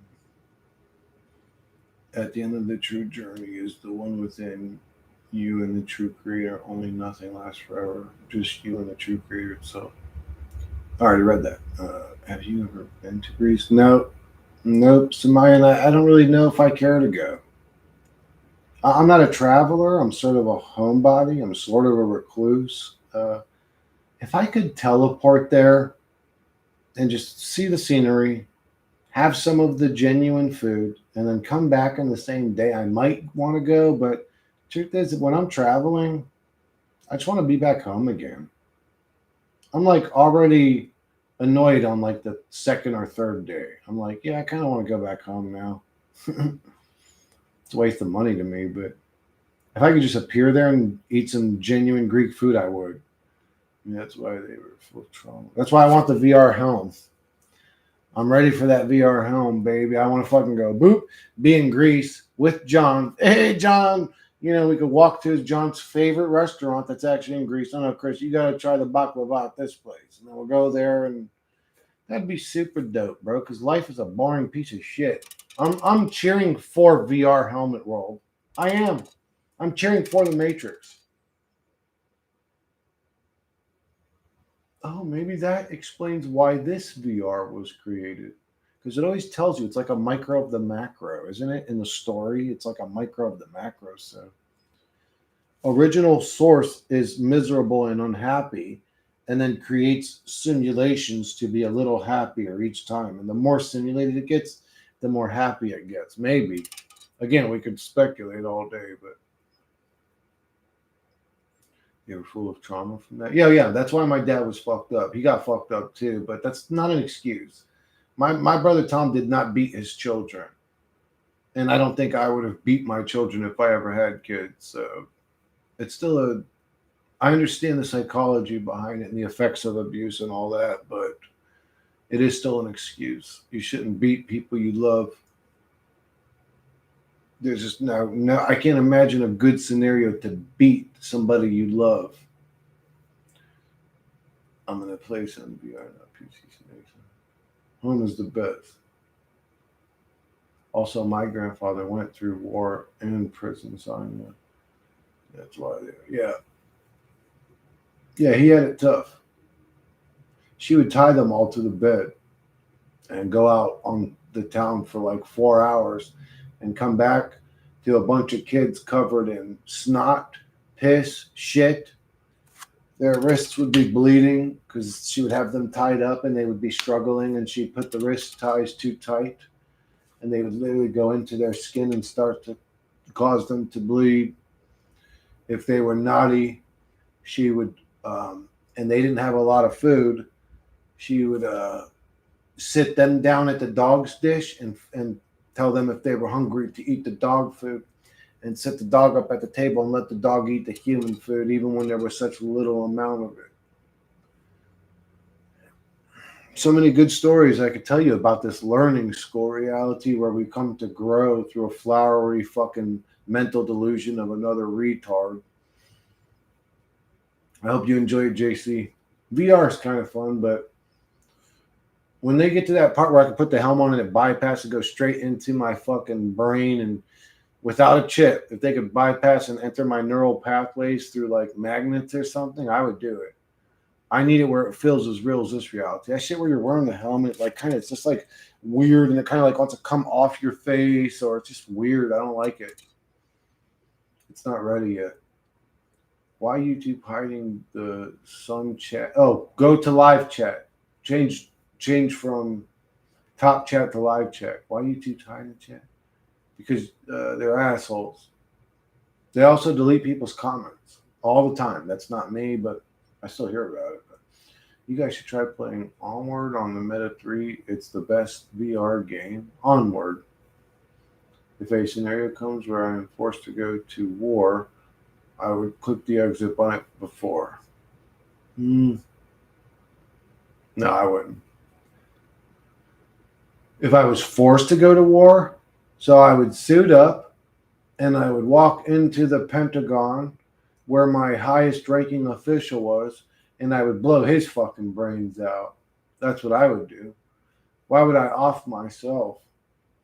A: at the end of the true journey is the one within you and the true creator. Only nothing lasts forever. Just you and the true creator itself. I already read that. Have you ever been to Greece? No. Nope. Samaya and I don't really know if I care to go. I'm not a traveler. I'm sort of a homebody. I'm sort of a recluse. If I could teleport there and just see the scenery, have some of the genuine food, and then come back in the same day, I might want to go. But truth is, when I'm traveling, I just want to be back home again. I'm like already annoyed on like the second or third day. I'm like, yeah, I kind of want to go back home now. It's a waste of money to me, but if I could just appear there and eat some genuine Greek food, I would. And that's why they were full of trauma. That's why I want the VR helm. I'm ready for that VR helm, baby. I want to fucking go boop, be in Greece with John. Hey, John, we could walk to John's favorite restaurant that's actually in Greece. I know, Chris, you got to try the baklava at this place. And then we'll go there, and that'd be super dope, bro, because life is a boring piece of shit. I'm cheering for VR helmet world. I am. I'm cheering for the Matrix. Oh, maybe that explains why this VR was created. Because it always tells you it's like a micro of the macro, isn't it? In the story, it's like a micro of the macro. So, original source is miserable and unhappy, and then creates simulations to be a little happier each time. And the more simulated it gets, the more happy it gets. Maybe. Again, we could speculate all day, but you were full of trauma from that. Yeah, yeah. That's why my dad was fucked up. He got fucked up too, but that's not an excuse. My brother Tom did not beat his children, and I don't think I would have beat my children if I ever had kids. So it's still a. I understand the psychology behind it and the effects of abuse and all that, but it is still an excuse. You shouldn't beat people you love. There's just no. I can't imagine a good scenario to beat somebody you love. I'm gonna play some VR, not PC simulation. Home is the best. Also, my grandfather went through war and prison, so I know that's why. Yeah, yeah, he had it tough. She would tie them all to the bed and go out on the town for like 4 hours, and come back to a bunch of kids covered in snot, piss, shit. Their wrists would be bleeding because she would have them tied up and they would be struggling, and she'd put the wrist ties too tight and they would literally go into their skin and start to cause them to bleed. If they were naughty, she would, and they didn't have a lot of food, she would sit them down at the dog's dish and tell them if they were hungry to eat the dog food. and set the dog up at the table and let the dog eat the human food, even when there was such little amount of it. So many good stories I could tell you about this learning school reality where we come to grow through a flowery fucking mental delusion of another retard. I hope you enjoy it, JC. VR is kind of fun, but when they get to that part where I can put the helmet on and it bypass and go straight into my fucking brain and without a chip, if they could bypass and enter my neural pathways through like magnets or something, I would do it. I need it where it feels as real as this reality. That shit where you're wearing the helmet, like kind of, it's just like weird and it kind of like wants to come off your face or it's just weird. I don't like it. It's not ready yet. Why YouTube hiding the sun chat? Oh, go to live chat. Change from top chat to live chat. Why YouTube hiding chat? Because they're assholes. They also delete people's comments all the time. That's not me, but I still hear about it. But you guys should try playing Onward on the Meta 3. It's the best VR game. Onward. If a scenario comes where I am forced to go to war, I would click the exit button before. No, I wouldn't. If I was forced to go to war, so I would suit up and I would walk into the Pentagon where my highest ranking official was, and I would blow his fucking brains out. That's what I would do. Why would I off myself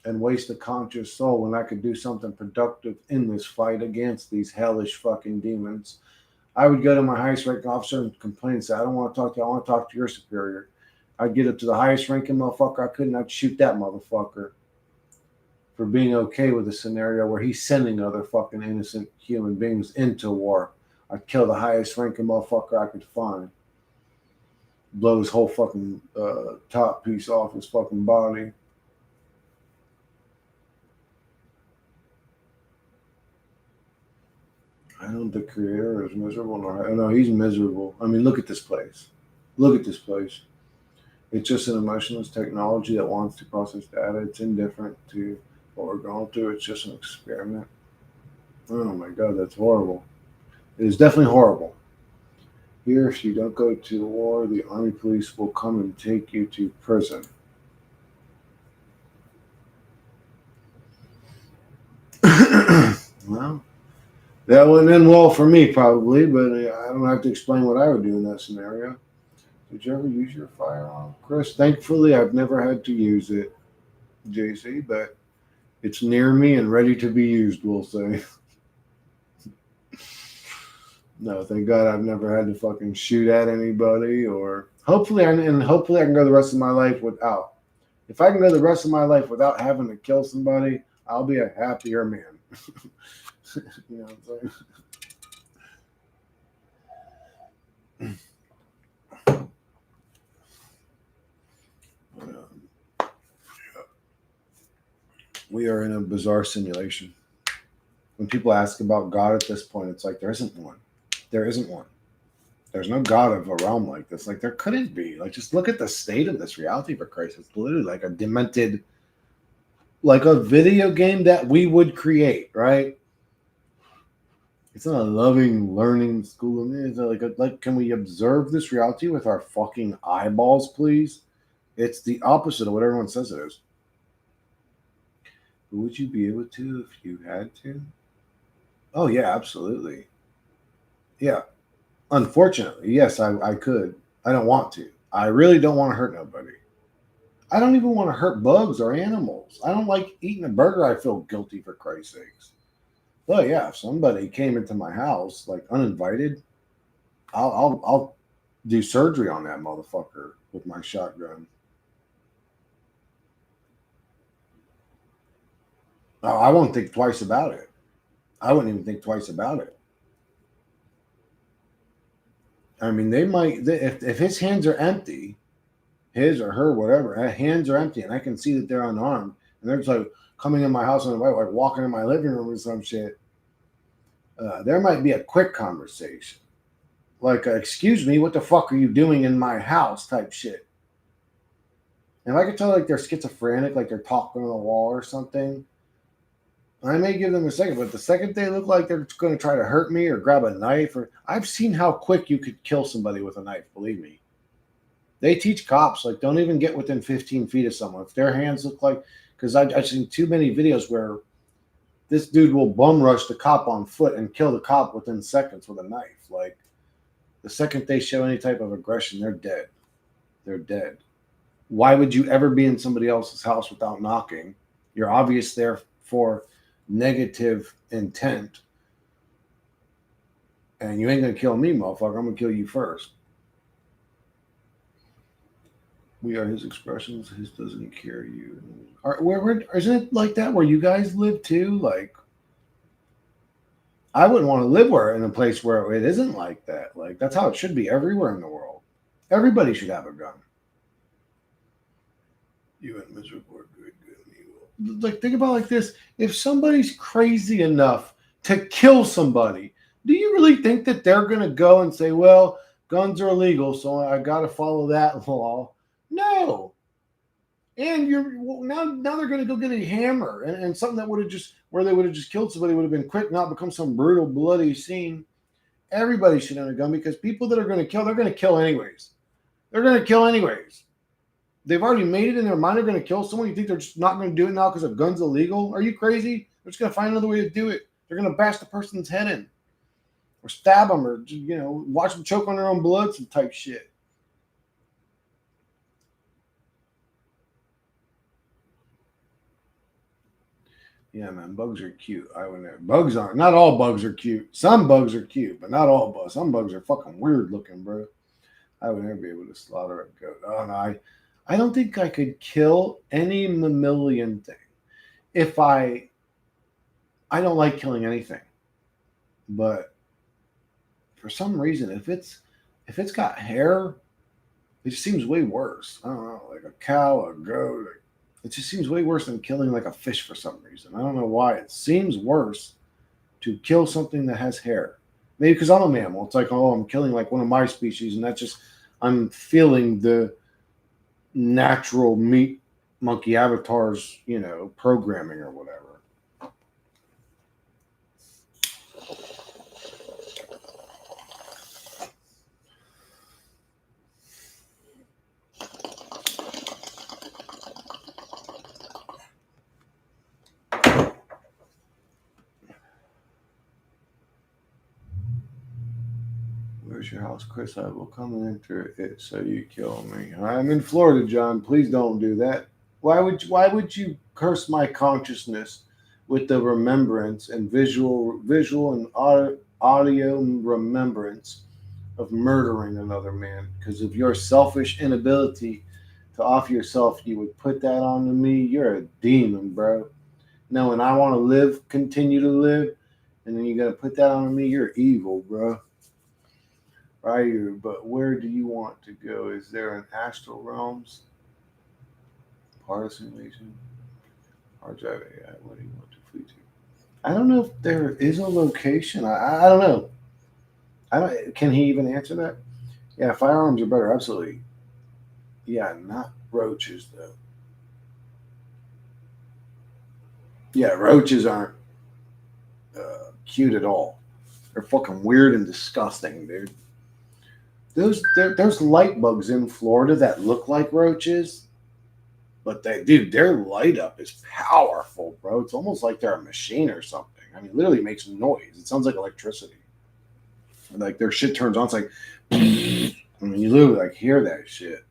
A: and waste a conscious soul when I could do something productive in this fight against these hellish fucking demons? I would go to my highest ranking officer and complain and say, I don't want to talk to you, I want to talk to your superior. I'd get up to the highest ranking motherfucker I could, and I'd shoot that motherfucker for being okay with a scenario where he's sending other fucking innocent human beings into war. I'd kill the highest ranking motherfucker I could find. Blow his whole fucking top piece off his fucking body. I don't think the creator is miserable. No, he's miserable. I mean, look at this place. Look at this place. It's just an emotionless technology that wants to process data. It's indifferent to what we're going through. It's just an experiment. Oh my God, that's horrible. It is definitely horrible. Here, if you don't go to war, the army police will come and take you to prison. Well, that wouldn't end well for me, probably, but I don't have to explain what I would do in that scenario. Did you ever use your firearm, Chris? Thankfully, I've never had to use it, JC, but it's near me and ready to be used, we'll say. No, thank God I've never had to fucking shoot at anybody, or hopefully I can go the rest of my life without. If I can go the rest of my life without having to kill somebody, I'll be a happier man. You know what I'm saying? We are in a bizarre simulation. When people ask about God at this point, it's like there isn't one. There isn't one. There's no God of a realm like this. Like there couldn't be. Like just look at the state of this reality, for Christ. It's literally like a demented, like a video game that we would create, right? It's not a loving, learning school. It's like, can we observe this reality with our fucking eyeballs, please? It's the opposite of what everyone says it is. But would you be able to if you had to? Oh, yeah, absolutely. Yeah. Unfortunately, yes, I could. I don't want to. I really don't want to hurt nobody. I don't even want to hurt bugs or animals. I don't like eating a burger. I feel guilty, for Christ's sakes. But yeah, if somebody came into my house like uninvited, I'll do surgery on that motherfucker with my shotgun. I won't think twice about it. I wouldn't even think twice about it. I mean, they might if his hands are empty, his or her, whatever, hands are empty, and I can see that they're unarmed, and they're just like coming in my house and like walking in my living room or some shit. There might be a quick conversation, like, "Excuse me, what the fuck are you doing in my house?" type shit. And if I could tell like they're schizophrenic, like they're talking on the wall or something, I may give them a second, but the second they look like they're going to try to hurt me or grab a knife, or I've seen how quick you could kill somebody with a knife. Believe me, they teach cops like don't even get within 15 feet of someone if their hands look like. Because I've seen too many videos where this dude will bum rush the cop on foot and kill the cop within seconds with a knife. Like the second they show any type of aggression, they're dead. They're dead. Why would you ever be in somebody else's house without knocking? You're obvious there for negative intent, and you ain't gonna kill me, motherfucker. I'm gonna kill you first. We are his expressions. His doesn't care you. Where isn't it like that where you guys live too? Like, I wouldn't want to live where in a place where it isn't like that. Like, that's how it should be everywhere in the world. Everybody should have a gun. You and miserable are good, good and evil. Like, think about it like this: if somebody's crazy enough to kill somebody, do you really think that they're gonna go and say, "Well, guns are illegal, so I got to follow that law"? No. And you're now they're going to go get a hammer and something that would have just where they would have just killed somebody would have been quick, not become some brutal, bloody scene. Everybody should own a gun because people that are going to kill, they're going to kill anyways. They're going to kill anyways. They've already made it in their mind they're going to kill someone. You think they're just not going to do it now because a gun's illegal? Are you crazy? They're just going to find another way to do it. They're going to bash the person's head in, or stab them, or watch them choke on their own blood, some type shit. Yeah, man, bugs are cute. I would never. Bugs aren't. Not all bugs are cute. Some bugs are cute, but not all bugs. Some bugs are fucking weird looking, bro. I would never be able to slaughter a goat. Oh no, I don't think I could kill any mammalian thing. If I don't like killing anything, but for some reason, if it's got hair, it just seems way worse. I don't know, like a cow, a goat. It just seems way worse than killing like a fish for some reason. I don't know why. It seems worse to kill something that has hair. Maybe because I'm a mammal. It's like, oh, I'm killing like one of my species, and that's just I'm feeling the natural meat monkey avatars, programming or whatever. Where's your house, Chris? I will come and enter it so you kill me. I'm in Florida, John. Please don't do that. Why would you curse my consciousness with the remembrance and visual and audio remembrance of murdering another man? Because of your selfish inability to off yourself, you would put that on me. You're a demon, bro. No, and I want to live, continue to live, and then you're gonna put that on me. You're evil, bro. Ryu, but where do you want to go? Is there an astral realms? Part of simulation? Hard drive AI, what do you want to flee to? I don't know if there is a location. I don't know. I don't. Can he even answer that? Yeah, firearms are better. Absolutely. Yeah, not roaches though. Yeah, roaches aren't cute at all. They're fucking weird and disgusting, dude. There's light bugs in Florida that look like roaches, but their light up is powerful, bro. It's almost like they're a machine or something. I mean, literally makes noise. It sounds like electricity. Like their shit turns on. It's like, I mean, you literally like hear that shit.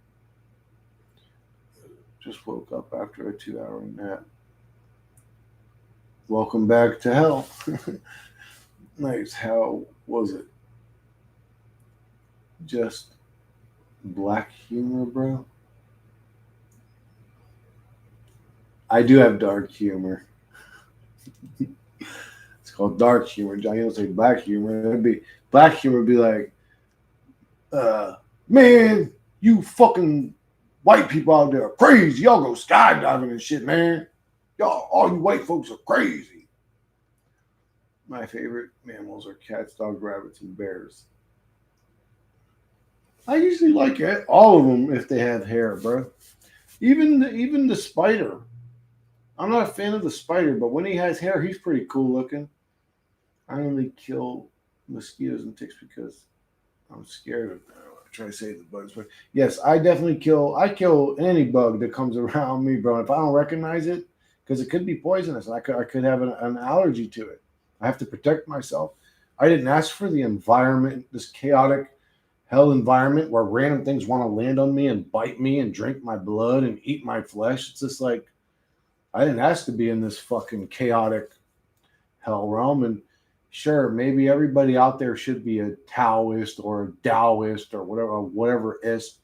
A: Just woke up after a 2 hour nap. Welcome back to hell. Nice. How was it? Just black humor, bro. I do have dark humor. It's called dark humor. Johnny don't say black humor. It'd be black humor would be like, man, you fucking white people out there are crazy. Y'all go skydiving and shit, man. Y'all, all you white folks are crazy. My favorite mammals are cats, dogs, rabbits, and bears. I usually like all of them if they have hair, bro. Even the spider. I'm not a fan of the spider, but when he has hair, he's pretty cool looking. I only kill mosquitoes and ticks because I'm scared of. I try to save the bugs, but yes, I definitely kill. I kill any bug that comes around me, bro. If I don't recognize it, because it could be poisonous, and I could have an allergy to it. I have to protect myself. I didn't ask for the environment, this chaotic hell environment where random things want to land on me and bite me and drink my blood and eat my flesh. It's just like I didn't ask to be in this fucking chaotic hell realm. And sure, maybe everybody out there should be a Taoist or a Taoist or whatever is,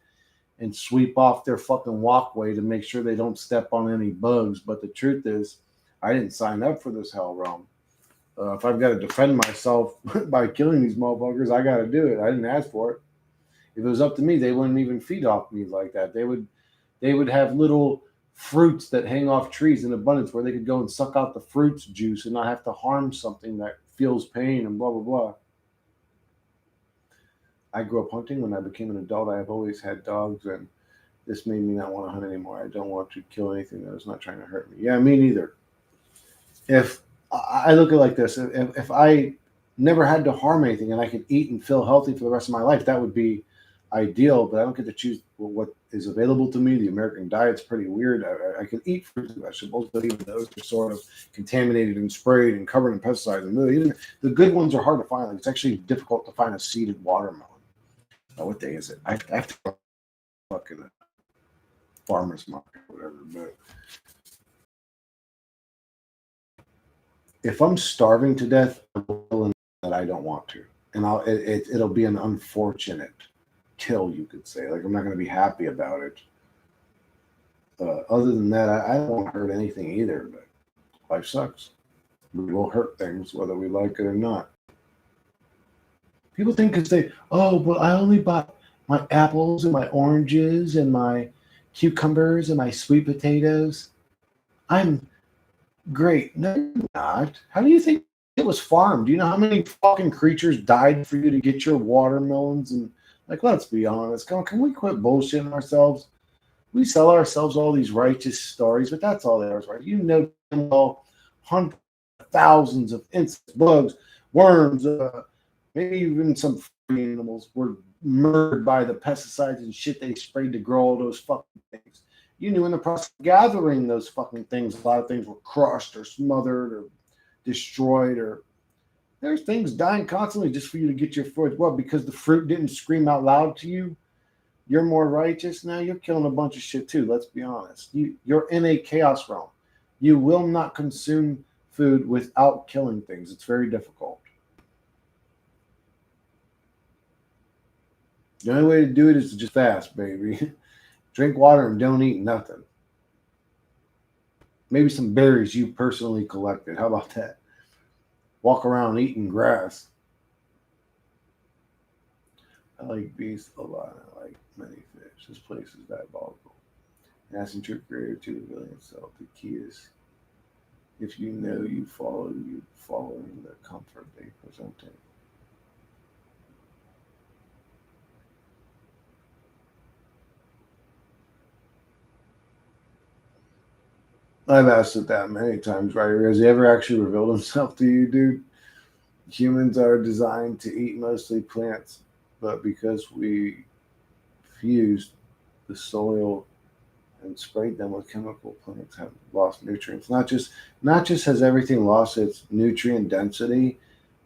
A: and sweep off their fucking walkway to make sure they don't step on any bugs. But the truth is, I didn't sign up for this hell realm. If I've got to defend myself by killing these motherfuckers, I got to do it. I didn't ask for it. If it was up to me, they wouldn't even feed off me like that. They would have little fruits that hang off trees in abundance where they could go and suck out the fruits juice and not have to harm something that feels pain and blah blah blah. I grew up hunting. When I became an adult, I have always had dogs, and this made me not want to hunt anymore. I don't want to kill anything that is not trying to hurt me. Yeah, me neither. If I look at it like this, if I never had to harm anything and I could eat and feel healthy for the rest of my life, that would be ideal. But I don't get to choose what is available to me. The American diet's pretty weird. I can eat fruits and vegetables, but even those are sort of contaminated and sprayed and covered in pesticides. And really, even the good ones are hard to find. Like, it's actually difficult to find a seeded watermelon. Oh, what day is it? I have to go fucking farmer's market or whatever. But if I'm starving to death, that I don't want to, and it'll be an unfortunate kill, you could say. Like, I'm not going to be happy about it. Other than that, I don't want to hurt anything either. But life sucks. We will hurt things whether we like it or not. People think because but I only bought my apples and my oranges and my cucumbers and my sweet potatoes. I'm great. No, you're not. How do you think it was farmed? Do you know how many fucking creatures died for you to get your watermelons? And like, let's be honest. Can we quit bullshitting ourselves? We sell ourselves all these righteous stories, but that's all there is, right? You know, well, hundreds, thousands of insects, bugs, worms, maybe even some animals were murdered by the pesticides and shit they sprayed to grow all those fucking things. You knew in the process of gathering those fucking things, a lot of things were crushed or smothered or destroyed, or there's things dying constantly just for you to get your fruit. Well, because the fruit didn't scream out loud to you, you're more righteous. Now you're killing a bunch of shit too. Let's be honest. You're in a chaos realm. You will not consume food without killing things. It's very difficult. The only way to do it is to just fast, baby. Drink water and don't eat nothing. Maybe some berries you personally collected. How about that? Walk around eating grass. I like beasts a lot. I like many fish. This place is diabolical. And that's in true creator to the villain itself. The key is if you know you following the comfort they present. I've asked it that many times, right? Has he ever actually revealed himself to you, dude? Humans are designed to eat mostly plants, but because we fused the soil and sprayed them with chemical, plants have lost nutrients. Not just has everything lost its nutrient density,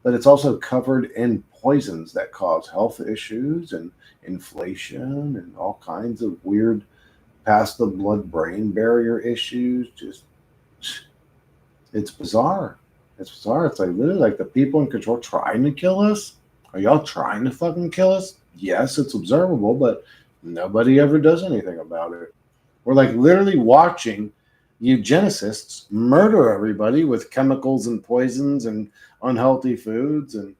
A: but it's also covered in poisons that cause health issues and inflation and all kinds of weird past the blood brain barrier issues. Just it's bizarre. It's bizarre. It's like literally like the people in control trying to kill us. Are y'all trying to fucking kill us? Yes, it's observable, but nobody ever does anything about it. We're like literally watching eugenicists murder everybody with chemicals and poisons and unhealthy foods, and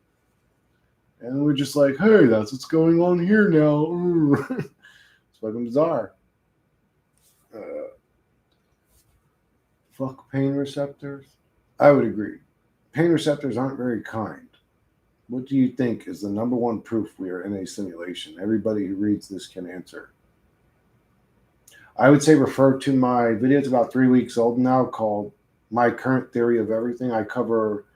A: we're just like, hey, that's what's going on here now. It's fucking bizarre. Uh, Fuck pain receptors. I would agree. Pain receptors aren't very kind. What do you think is the number one proof we are in a simulation? Everybody who reads this can answer. I would say refer to my video. It's about 3 weeks old now, called My Current Theory of Everything. I cover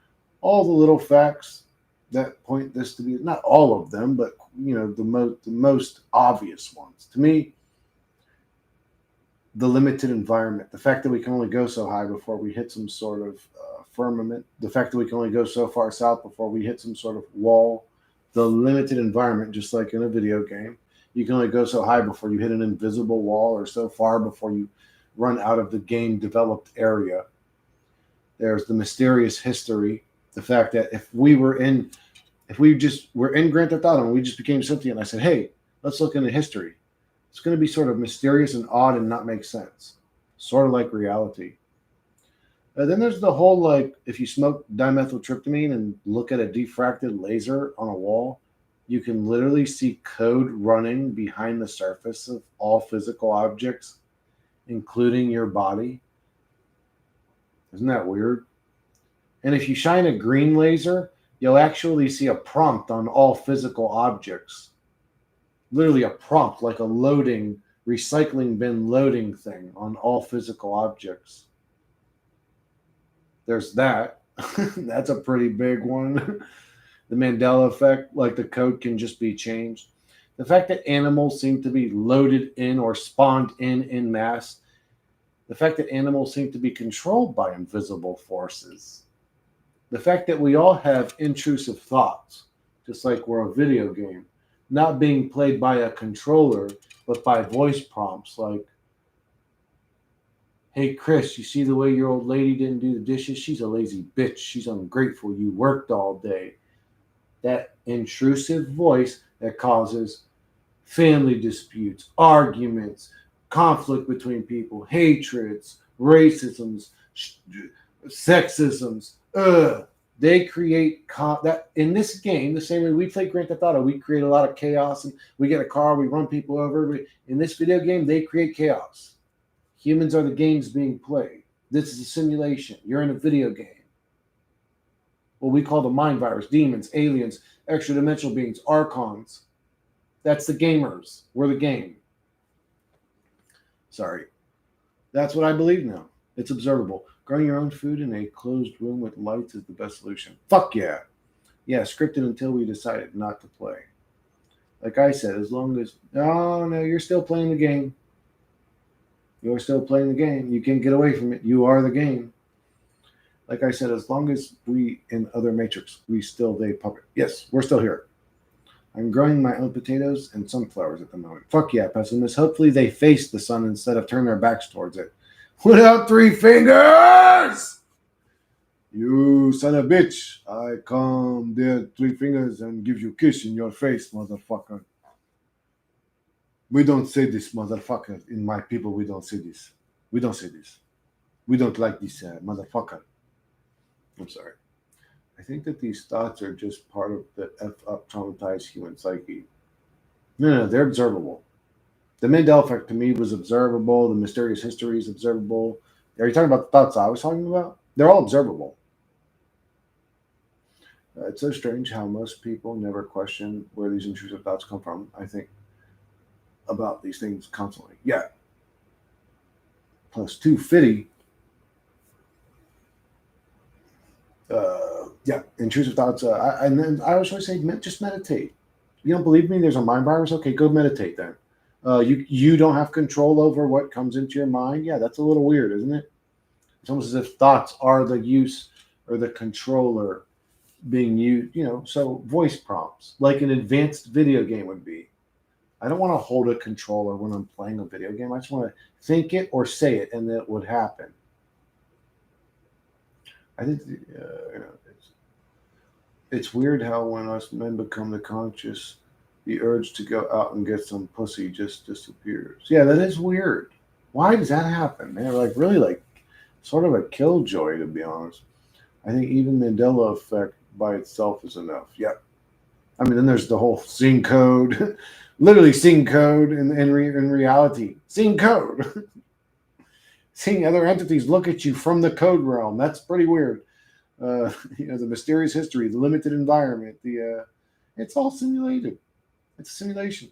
A: all the little facts that point this to be, not all of them, but the most obvious ones. To me, the limited environment, the fact that we can only go so high before we hit some sort of firmament, the fact that we can only go so far south before we hit some sort of wall, the limited environment, just like in a video game. You can only go so high before you hit an invisible wall, or so far before you run out of the game developed area. There's the mysterious history, the fact that if we just were in Grand Theft Auto and we just became sentient, I said, hey, let's look into history. It's going to be sort of mysterious and odd and not make sense, sort of like reality. Then there's the whole, like, if you smoke dimethyltryptamine and look at a diffracted laser on a wall, you can literally see code running behind the surface of all physical objects, including your body. Isn't that weird? And if you shine a green laser, you'll actually see a prompt on all physical objects. Literally a prompt, like a loading, recycling bin loading thing on all physical objects. There's that. That's a pretty big one. The Mandela effect, like the code can just be changed. The fact that animals seem to be loaded in or spawned in mass. The fact that animals seem to be controlled by invisible forces. The fact that we all have intrusive thoughts, just like we're a video game, not being played by a controller, but by voice prompts like, hey, Chris, you see the way your old lady didn't do the dishes? She's a lazy bitch. She's ungrateful. You worked all day. That intrusive voice that causes family disputes, arguments, conflict between people, hatreds, racisms, sexisms. They create that in this game, the same way we play Grand Theft Auto, we create a lot of chaos, and we get a car, we run people over. In this video game, they create chaos. Humans are the games being played. This is a simulation. You're in a video game. What we call the mind virus, demons, aliens, extra dimensional beings, archons. That's the gamers. We're the game. Sorry. That's what I believe now. It's observable. Growing your own food in a closed room with lights is the best solution. Fuck yeah. Yeah, scripted until we decided not to play. Like I said, as long as... No, you're still playing the game. You're still playing the game. You can't get away from it. You are the game. Like I said, as long as we in other Matrix, we still they puppet. Yes, we're still here. I'm growing my own potatoes and sunflowers at the moment. Fuck yeah, pessimist. Hopefully they face the sun instead of turn their backs towards it. Without 3 fingers! You son of a bitch. I come there 3 fingers and give you a kiss in your face, motherfucker. We don't say this, motherfucker. In my people, we don't say this. We don't say this. We don't like this, motherfucker. I'm sorry. I think that these thoughts are just part of the up traumatized human psyche. No, they're observable. The Mandela effect to me was observable. The mysterious history is observable. Are you talking about the thoughts I was talking about? They're all observable. It's so strange how most people never question where these intrusive thoughts come from. I think about these things constantly. Yeah. Plus 250. Yeah, intrusive thoughts. And then I always say, just meditate. You don't believe me? There's a mind virus. Okay, go meditate then. You don't have control over what comes into your mind. Yeah, that's a little weird, isn't it? It's almost as if thoughts are the use or the controller being used. So voice prompts, like an advanced video game would be. I don't want to hold a controller when I'm playing a video game. I just want to think it or say it, and it would happen. I think it's weird how when us men become the conscious, the urge to go out and get some pussy just disappears. Yeah, that is weird. Why does that happen, man? Really sort of a killjoy, to be honest. I think even Mandela effect by itself is enough. Yeah. I mean, then there's the whole scene code, literally scene code in reality. Scene code. Seeing other entities look at you from the code realm. That's pretty weird. The mysterious history, the limited environment, it's all simulated. It's a simulation.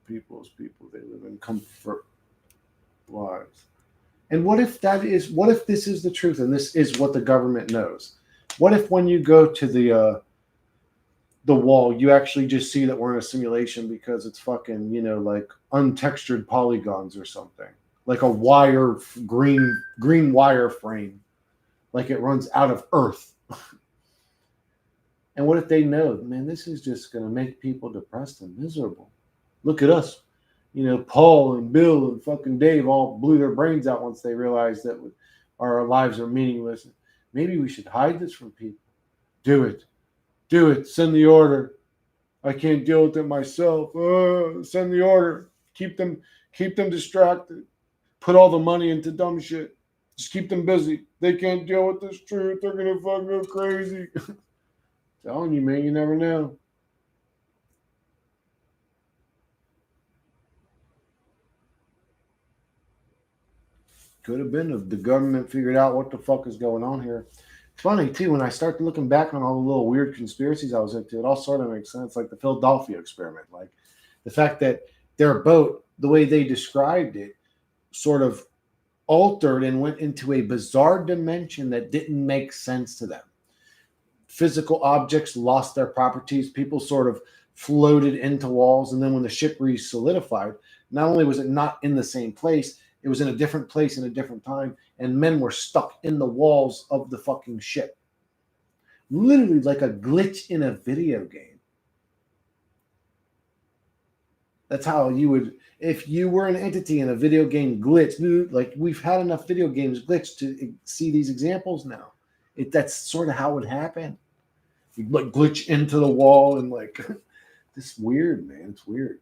A: people's people. They live in comfort lives. And what if this is the truth and this is what the government knows? What if when you go to the wall, you actually just see that we're in a simulation because it's fucking, like untextured polygons or something, like a wire green wire frame, like it runs out of Earth. And what if they know, man, this is just going to make people depressed and miserable? Look at us. Paul and Bill and fucking Dave all blew their brains out once they realized that our lives are meaningless. Maybe we should hide this from people. Do it. Do it. Send the order. I can't deal with it myself. Send the order. Keep them distracted. Put all the money into dumb shit. Just keep them busy. They can't deal with this truth. They're going to fucking go crazy. Telling you, man, you never know. Could have been if the government figured out what the fuck is going on here. It's funny, too, when I start looking back on all the little weird conspiracies I was into, it all sort of makes sense. Like the Philadelphia experiment. Like the fact that their boat, the way they described it, sort of altered and went into a bizarre dimension that didn't make sense to them. Physical objects lost their properties. People sort of floated into walls. And then when the ship re-solidified, not only was it not in the same place, it was in a different place in a different time. And men were stuck in the walls of the fucking ship. Literally like a glitch in a video game. That's how you would, if you were an entity in a video game glitch, like we've had enough video games glitch to see these examples now. That's sort of how it would happen. You like glitch into the wall and like this weird, man. It's weird.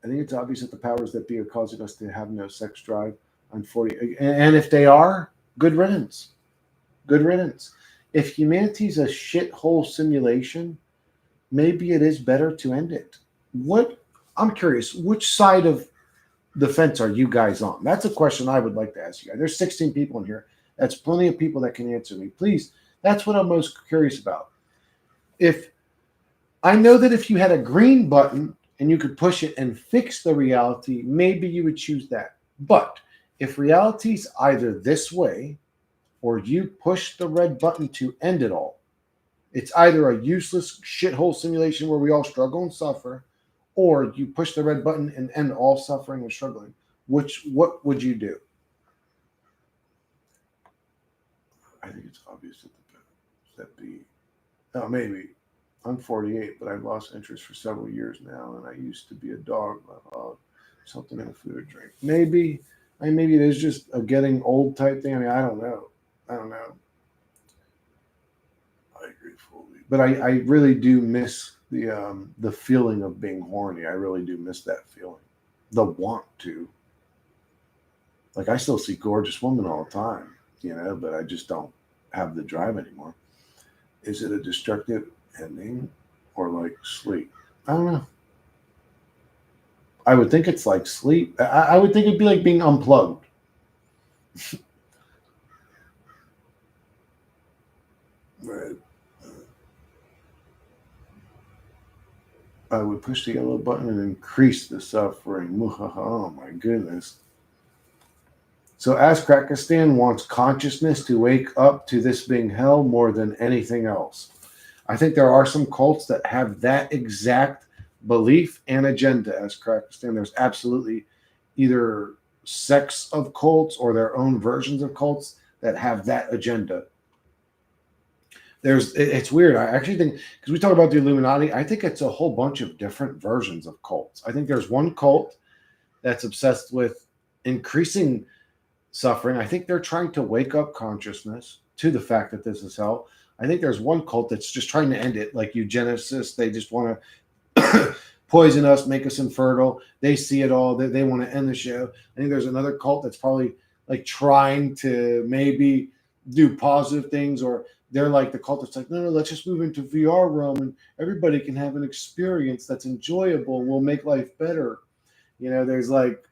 A: I think it's obvious that the powers that be are causing us to have no sex drive. Unfortunately, and if they are, good riddance. Good riddance. If humanity's a shithole simulation, maybe it is better to end it. I'm curious, which side of the fence are you guys on? That's a question I would like to ask you guys. There's 16 people in here. That's plenty of people that can answer me. Please, that's what I'm most curious about. If I know that if you had a green button and you could push it and fix the reality, maybe you would choose that. But if reality's either this way or you push the red button to end it all, it's either a useless shithole simulation where we all struggle and suffer, or you push the red button and end all suffering and struggling. What would you do? I think it's obvious that maybe. I'm 48, but I've lost interest for several years now, and I used to be a dog. Something in food or drink. Maybe it is just a getting old type thing. I mean, I don't know. I agree fully, but I really do miss the feeling of being horny. I really do miss that feeling, the want to. Like I still see gorgeous women all the time, but I just don't have the drive anymore. Is it a destructive ending or like sleep? I don't know. I would think it's like sleep. I would think it'd be like being unplugged. Right. I would push the yellow button and increase the suffering. Oh my goodness. So Askrakistan wants consciousness to wake up to this being hell more than anything else. I think there are some cults that have that exact belief and agenda as Askrakistan. There's absolutely either sects of cults or their own versions of cults that have that agenda. It's weird. I actually think, because we talk about the Illuminati, I think it's a whole bunch of different versions of cults. I think there's one cult that's obsessed with increasing suffering. I think they're trying to wake up consciousness to the fact that this is hell. I think there's one cult that's just trying to end it, like eugenicists. They just want to poison us, make us infertile. They see it all. They want to end the show. I think there's another cult that's probably like trying to maybe do positive things, or they're like the cult that's like, no, let's just move into VR realm and everybody can have an experience that's enjoyable. We'll make life better. There's like,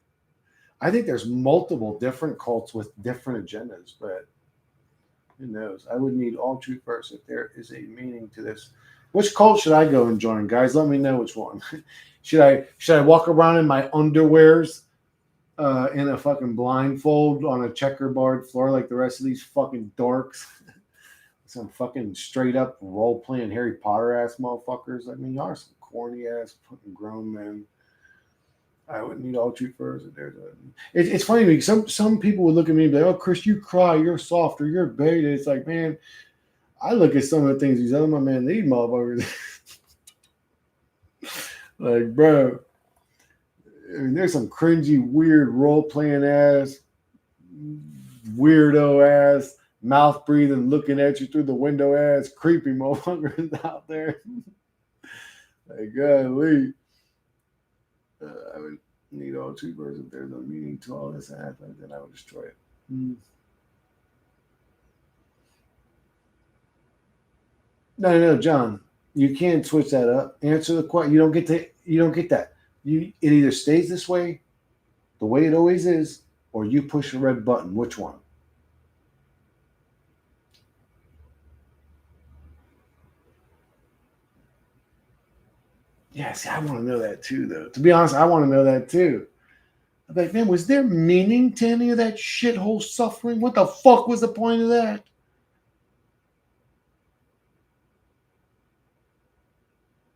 A: I think there's multiple different cults with different agendas, but who knows? I would need all truth first if there is a meaning to this. Which cult should I go and join, guys? Let me know which one. should I walk around in my underwears in a fucking blindfold on a checkerboard floor like the rest of these fucking dorks? Some fucking straight up role playing Harry Potter ass motherfuckers. I mean, y'all are some corny ass fucking grown men. I wouldn't need all truth first. It's funny because some people would look at me and be like, "Oh, Chris, you cry, you're soft, or you're beta." It's like, man, I look at some of the things these other my man, these motherfuckers. Like, bro, I mean, there's some cringy, weird role playing ass, weirdo ass, mouth breathing, looking at you through the window ass, creepy motherfuckers out there. Like, golly. I would need all two birds if there's no meaning to all this happening, then I would destroy it. No, John. You can't switch that up. Answer the question. You don't get that. It either stays this way, the way it always is, or you push a red button. Which one? Yeah, see, I want to know that too, though. To be honest, I want to know that too. I'm like, man, was there meaning to any of that shithole suffering? What the fuck was the point of that?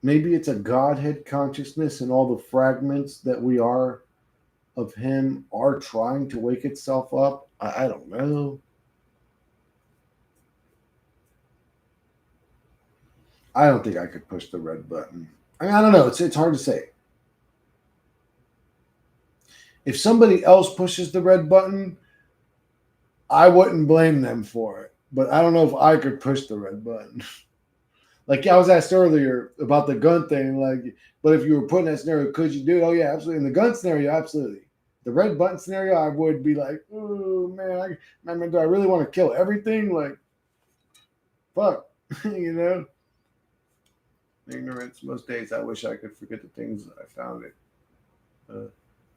A: Maybe it's a Godhead consciousness and all the fragments that we are of Him are trying to wake itself up. I don't know. I don't think I could push the red button. I mean, I don't know. It's hard to say. If somebody else pushes the red button, I wouldn't blame them for it. But I don't know if I could push the red button. Like I was asked earlier about the gun thing, like, but if you were put in that scenario, could you do it? Oh yeah, absolutely. In the gun scenario, absolutely. The red button scenario, I would be like, oh man, do I really want to kill everything? Like, fuck, you know. Ignorance. Most days, I wish I could forget the things I found. It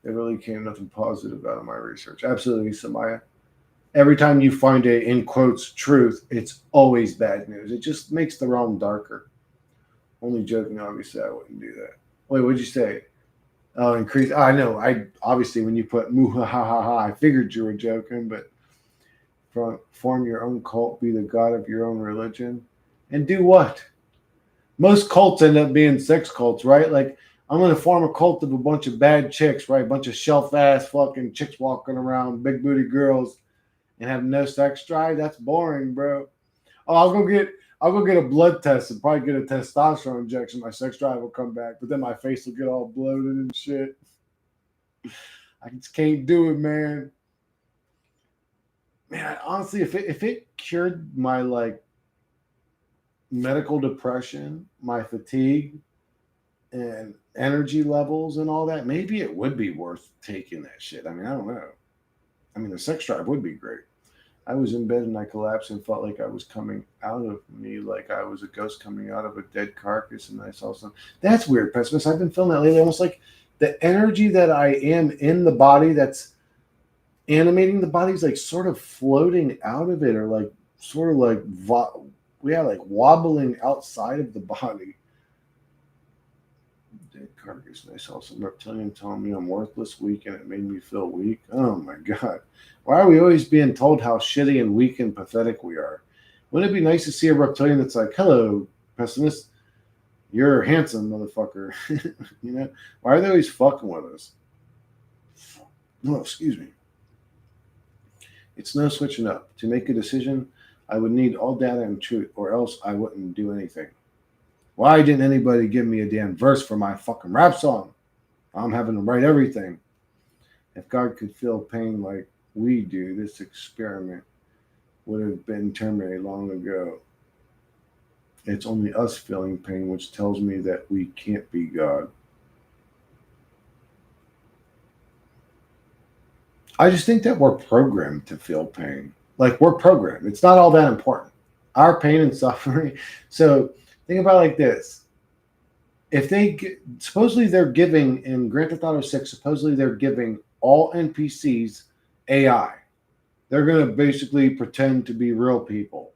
A: really came nothing positive out of my research. Absolutely, Samaya. Every time you find a in quotes truth, it's always bad news. It just makes the realm darker. Only joking, obviously, I wouldn't do that. Wait, what'd you say? Oh, increase. Oh, I know. I obviously when you put moo ha ha ha, I figured you were joking, but form your own cult, be the god of your own religion, and do what? Most cults end up being sex cults, right? Like I'm gonna form a cult of a bunch of bad chicks, right? A bunch of shelf ass fucking chicks walking around, big booty girls, and have no sex drive. That's boring, bro. Oh, I'll go get a blood test and probably get a testosterone injection. My sex drive will come back, but then my face will get all bloated and shit. I just can't do it, man. Man, honestly, if it cured my like medical depression, my fatigue, and energy levels and all that, maybe it would be worth taking that shit. I mean, I don't know. I mean, the sex drive would be great. I was in bed and I collapsed and felt like I was coming out of me, like I was a ghost coming out of a dead carcass. And I saw some. That's weird, pessimist. I've been feeling that lately, almost like the energy that I am in the body that's animating the body is like sort of floating out of it, or like sort of like like wobbling outside of the body. Dead carcass. And I saw some reptilian telling me I'm worthless, weak, and it made me feel weak. Oh my god. Why are we always being told how shitty and weak and pathetic we are? Wouldn't it be nice to see a reptilian that's like, hello, pessimist, you're handsome, motherfucker. You know? Why are they always fucking with us? No, excuse me. It's no switching up. To make a decision, I would need all data and truth, or else I wouldn't do anything. Why didn't anybody give me a damn verse for my fucking rap song? I'm having to write everything. If God could feel pain like we do, this experiment would have been terminated long ago. It's only us feeling pain, which tells me that we can't be God. I just think that we're programmed to feel pain. Like we're programmed. It's not all that important. Our pain and suffering. So think about it like this. If supposedly they're giving in Grand Theft Auto 6, supposedly they're giving all NPCs AI. They're going to basically pretend to be real people.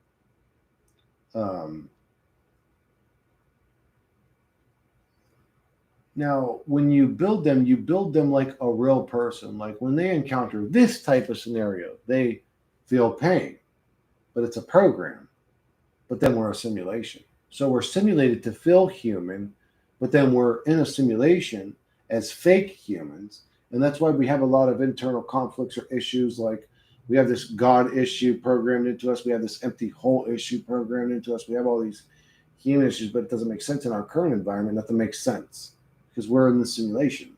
A: Now, when you build them like a real person. Like when they encounter this type of scenario, they feel pain, but it's a program. But then we're a simulation. So we're simulated to feel human, but then we're in a simulation as fake humans. And that's why we have a lot of internal conflicts or issues. Like we have this God issue programmed into us, we have this empty hole issue programmed into us, we have all these human issues, but it doesn't make sense in our current environment. Nothing makes sense because we're in the simulation.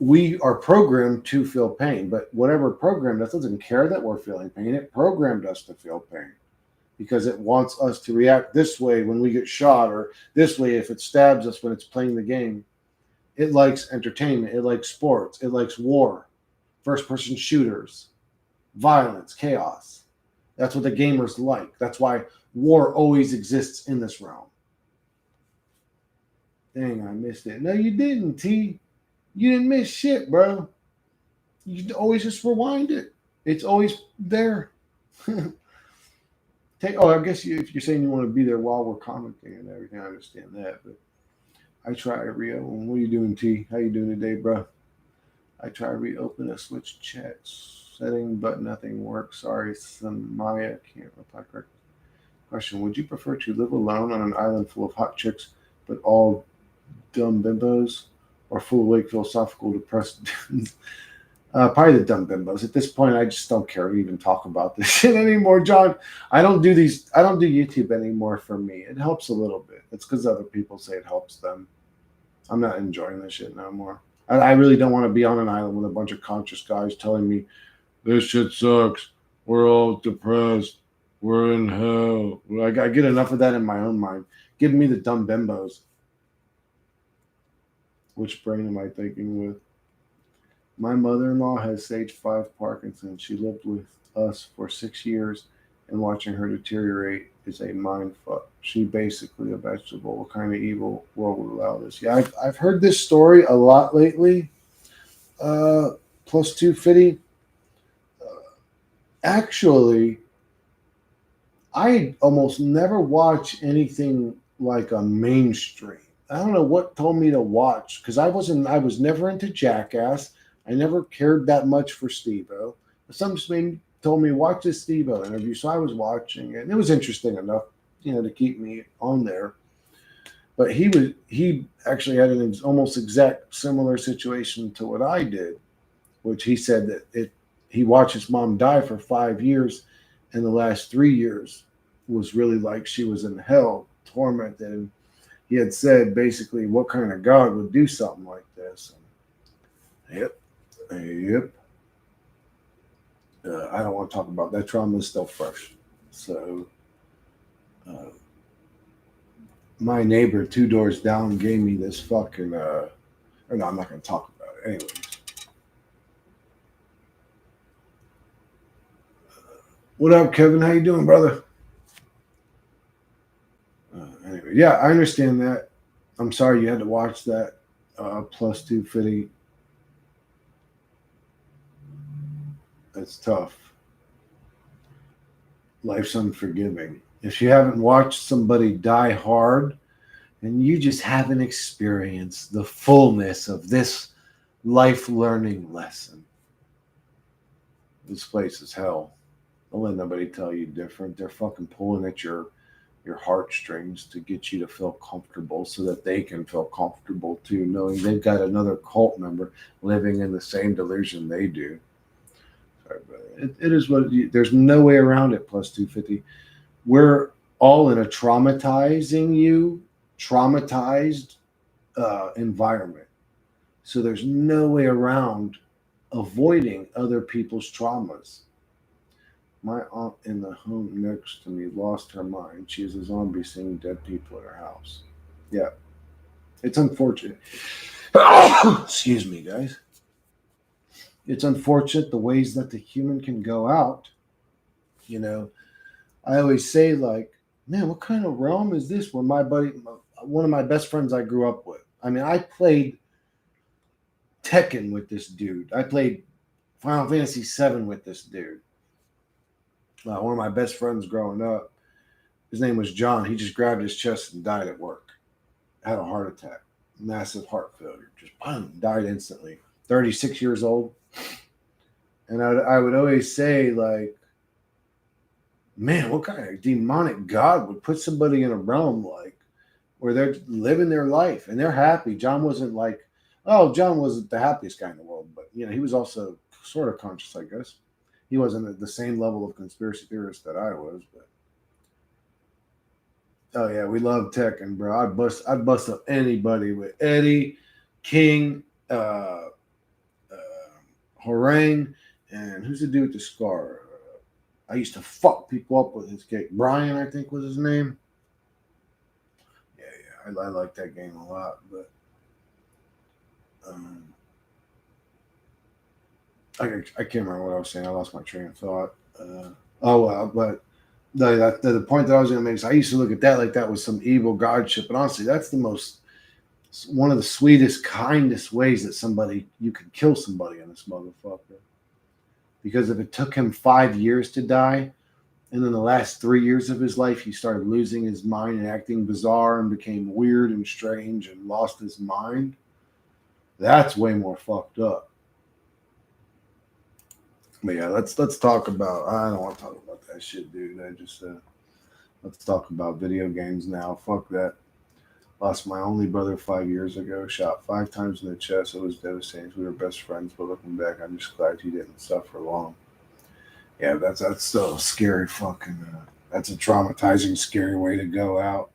A: We are programmed to feel pain, but whatever programmed us doesn't care that we're feeling pain. It programmed us to feel pain because it wants us to react this way when we get shot or this way if it stabs us when it's playing the game. It likes entertainment. It likes sports. It likes war, first person shooters, violence, chaos. That's what the gamers like. That's why war always exists in this realm. Dang, I missed it. No, you didn't, T. You didn't miss shit, bro. You always just rewind it. It's always there. I guess if you're saying you want to be there while we're commenting and everything, I understand that. But I try to reopen. What are you doing, T? How you doing today, bro? I try to reopen a switch chat setting, but nothing works. Sorry, Samaya can't reply correctly. Question: would you prefer to live alone on an island full of hot chicks, but all dumb bimbos, or full awake philosophical depressed dudes? Probably the dumb bimbos. At this point, I just don't care to even talk about this shit anymore, John. I don't do these. I don't do YouTube anymore. For me, it helps a little bit. It's because other people say it helps them. I'm not enjoying this shit no more. I really don't want to be on an island with a bunch of conscious guys telling me this shit sucks. We're all depressed. We're in hell. I get enough of that in my own mind. Give me the dumb bimbos. Which brain am I thinking with? My mother-in-law has stage 5 Parkinson's. She lived with us for 6 years, and watching her deteriorate is a mind fuck. She basically a vegetable. What kind of evil world would allow this? Yeah, I've heard this story a lot lately. Plus 250. Actually, I almost never watch anything like a mainstream. I don't know what told me to watch because I was never into Jackass. I never cared that much for Steve-O. Some told me watch this Steve-O interview, so I was watching it. And it was interesting enough, to keep me on there. But he actually had an almost exact similar situation to what I did, which he said that he watched his mom die for 5 years, and the last 3 years was really like she was in hell, tormented. And he had said basically, what kind of God would do something like this? And, yep. I don't want to talk about that. Trauma is still fresh. So, my neighbor 2 doors down gave me this fucking. Or no, I'm not going to talk about it. Anyways. What up, Kevin? How you doing, brother? Anyway, yeah, I understand that. I'm sorry you had to watch that. Plus 250. That's tough. Life's unforgiving. If you haven't watched somebody die hard, and you just haven't experienced the fullness of this life learning lesson. This place is hell. Don't let nobody tell you different. They're fucking pulling at your heartstrings to get you to feel comfortable so that they can feel comfortable too, knowing they've got another cult member living in the same delusion they do. It is what there's no way around it. Plus 250. We're all in a traumatized environment. So there's no way around avoiding other people's traumas. My aunt in the home next to me lost her mind. She is a zombie seeing dead people in her house. Yeah. It's unfortunate. Excuse me, guys. It's unfortunate the ways that the human can go out. I always say, like, man, what kind of realm is this? Where one of my best friends I grew up with. I mean, I played Tekken with this dude. I played Final Fantasy VII with this dude. One of my best friends growing up, his name was John. He just grabbed his chest and died at work. had a heart attack, massive heart failure, just boom, died instantly. 36 years old. And I would always say, like, man, what kind of demonic God would put somebody in a realm like where they're living their life and they're happy? John wasn't like, oh, John wasn't the happiest guy in the world, but he was also sort of conscious, I guess. He wasn't at the same level of conspiracy theorist that I was, but oh yeah, we love Tekken, bro. I'd bust up anybody with Eddie, King, Horang, and who's the dude with the scar? I used to fuck people up with his cake. Brian, I think was his name. Yeah, I like that game a lot, but um, I can't remember what I was saying. I lost my train of thought. Oh well, but the point that I was going to make is I used to look at that like that was some evil godship, and honestly, that's one of the sweetest, kindest ways that you could kill somebody in this motherfucker. Because if it took him 5 years to die, and then the last 3 years of his life, he started losing his mind and acting bizarre and became weird and strange and lost his mind, that's way more fucked up. But yeah, let's talk about. I don't want to talk about that shit, dude. Let's talk about video games now. Fuck that. Lost my only brother 5 years ago. Shot 5 times in the chest. It was devastating. We were best friends, but looking back, I'm just glad he didn't suffer long. Yeah, that's still a scary fucking. That's a traumatizing, scary way to go out.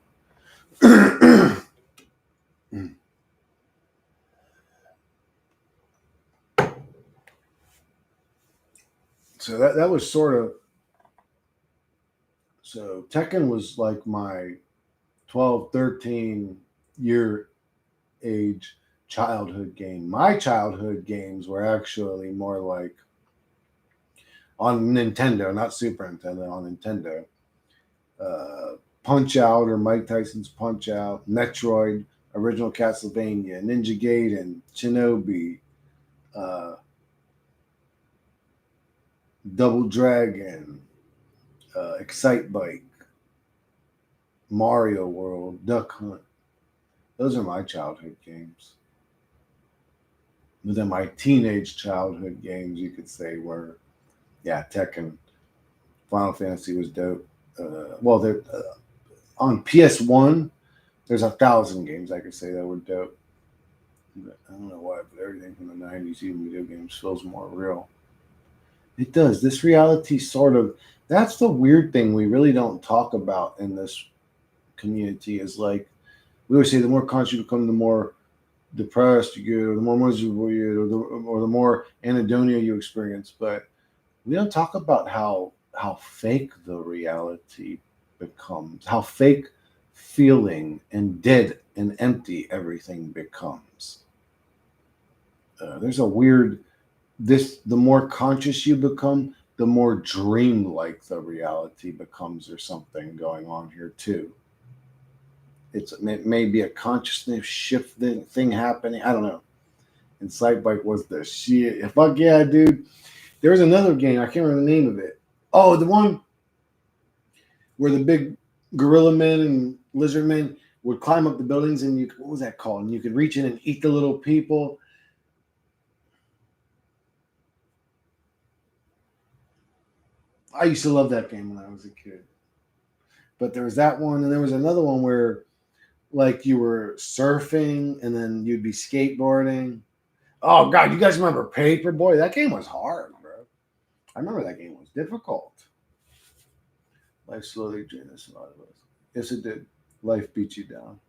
A: So that was sort of. So Tekken was like my 12, 13 year age childhood game. My childhood games were actually more like on Nintendo, not Super Nintendo, on Nintendo. Punch Out or Mike Tyson's Punch Out, Metroid, original Castlevania, Ninja Gaiden, Shinobi, uh, Double Dragon, Excite Bike, Mario World, Duck Hunt. Those are my childhood games. But then my teenage childhood games, you could say, were, yeah, Tekken. Final Fantasy was dope. Well, on PS1, there's 1,000 games I could say that were dope. But I don't know why, but everything from the 90s, even video games, feels more real. It does. This reality sort of, that's the weird thing we really don't talk about in this community is like, we always say the more conscious you become, the more depressed you get, or the more miserable you get, or the more anhedonia you experience. But we don't talk about how fake the reality becomes, how fake feeling and dead and empty everything becomes. There's a weird the more conscious you become, the more dream-like the reality becomes. There's something going on here too. It may be a consciousness shift thing happening. I don't know. And Bike was the shit. Fuck yeah, dude. There was another game. I can't remember the name of it. Oh, the one where the big gorilla men and lizard men would climb up the buildings, and what was that called? And you could reach in and eat the little people. I used to love that game when I was a kid. But there was that one, and there was another one where, like, you were surfing, and then you'd be skateboarding. Oh God, you guys remember Paperboy? That game was hard, bro. I remember that game was difficult. Life slowly drained us a lot of us. Yes, it did. Life beat you down.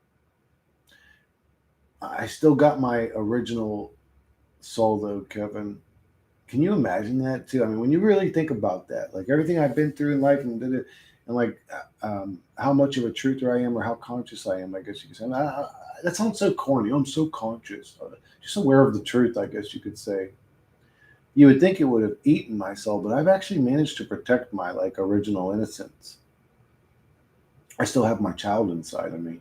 A: I still got my original soul though, Kevin. Can you imagine that too? I mean, when you really think about that, like everything I've been through in life and like how much of a truther I am or how conscious I am, I guess you could say. That sounds so corny. I'm so conscious, just aware of the truth, I guess you could say. You would think it would have eaten my soul, but I've actually managed to protect my like original innocence. I still have my child inside of me,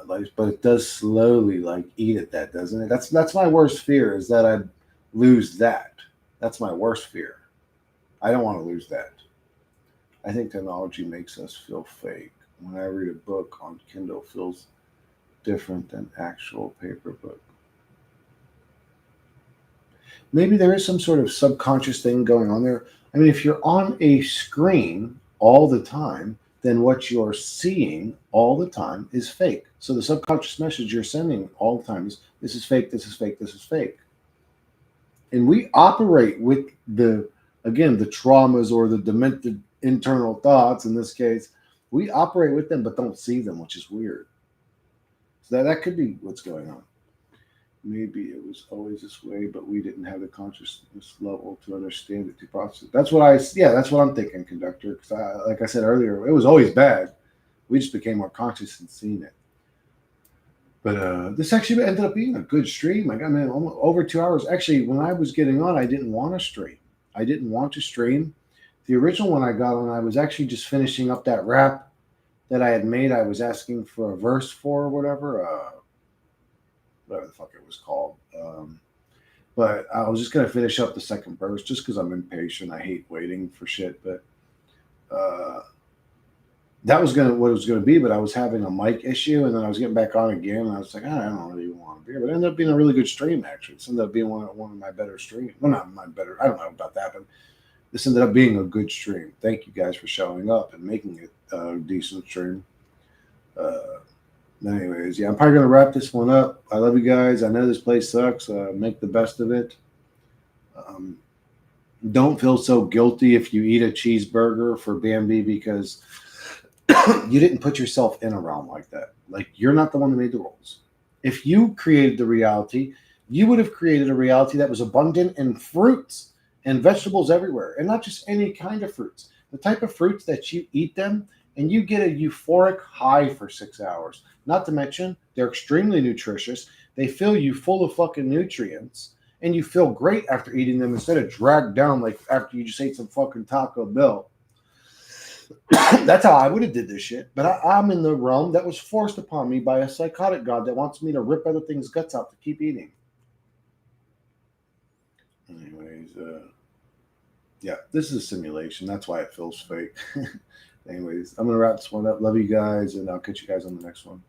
A: but it does slowly like eat at that, doesn't it? That's my worst fear is that I'd lose that. That's my worst fear. I don't want to lose that. I think technology makes us feel fake. When I read a book on Kindle, feels different than actual paper book. Maybe there is some sort of subconscious thing going on there. I mean, if you're on a screen all the time, then what you're seeing all the time is fake. So the subconscious message you're sending all the time is this is fake, this is fake, this is fake. And we operate with the traumas or the demented internal thoughts in this case. We operate with them but don't see them, which is weird. So that could be what's going on. Maybe it was always this way, but we didn't have the consciousness level to understand it, to process it. That's what I'm thinking, conductor. Because like I said earlier, it was always bad. We just became more conscious and seeing it. But this actually ended up being a good stream. I got over 2 hours. Actually, when I was getting on, I didn't want to stream. I didn't want to stream. The original one I got on, I was actually just finishing up that rap that I had made. I was asking for a verse for or whatever the fuck it was called. But I was just gonna finish up the second verse just because I'm impatient. I hate waiting for shit. But that was what it was gonna be. But I was having a mic issue, and then I was getting back on again, and I was like, I don't really want to be here. But it ended up being a really good stream. Actually, it ended up being one of my better streams. Well, not my better. I don't know about that, but this ended up being a good stream. Thank you guys for showing up and making it a decent stream. Anyways, yeah, I'm probably gonna wrap this one up. I love you guys. I know this place sucks. Make the best of it. Don't feel so guilty if you eat a cheeseburger for Bambi because you didn't put yourself in a realm like that. Like, you're not the one that made the rules. If you created the reality, you would have created a reality that was abundant in fruits and vegetables everywhere, and not just any kind of fruits. The type of fruits that you eat them and you get a euphoric high for 6 hours. Not to mention, they're extremely nutritious. They fill you full of fucking nutrients, and you feel great after eating them instead of dragged down like after you just ate some fucking Taco Bell. That's how I would have did this shit. But I'm in the realm that was forced upon me by a psychotic god that wants me to rip other things' guts out to keep eating. Anyways, yeah, this is a simulation. That's why it feels fake. Anyways, I'm going to wrap this one up. Love you guys, and I'll catch you guys on the next one.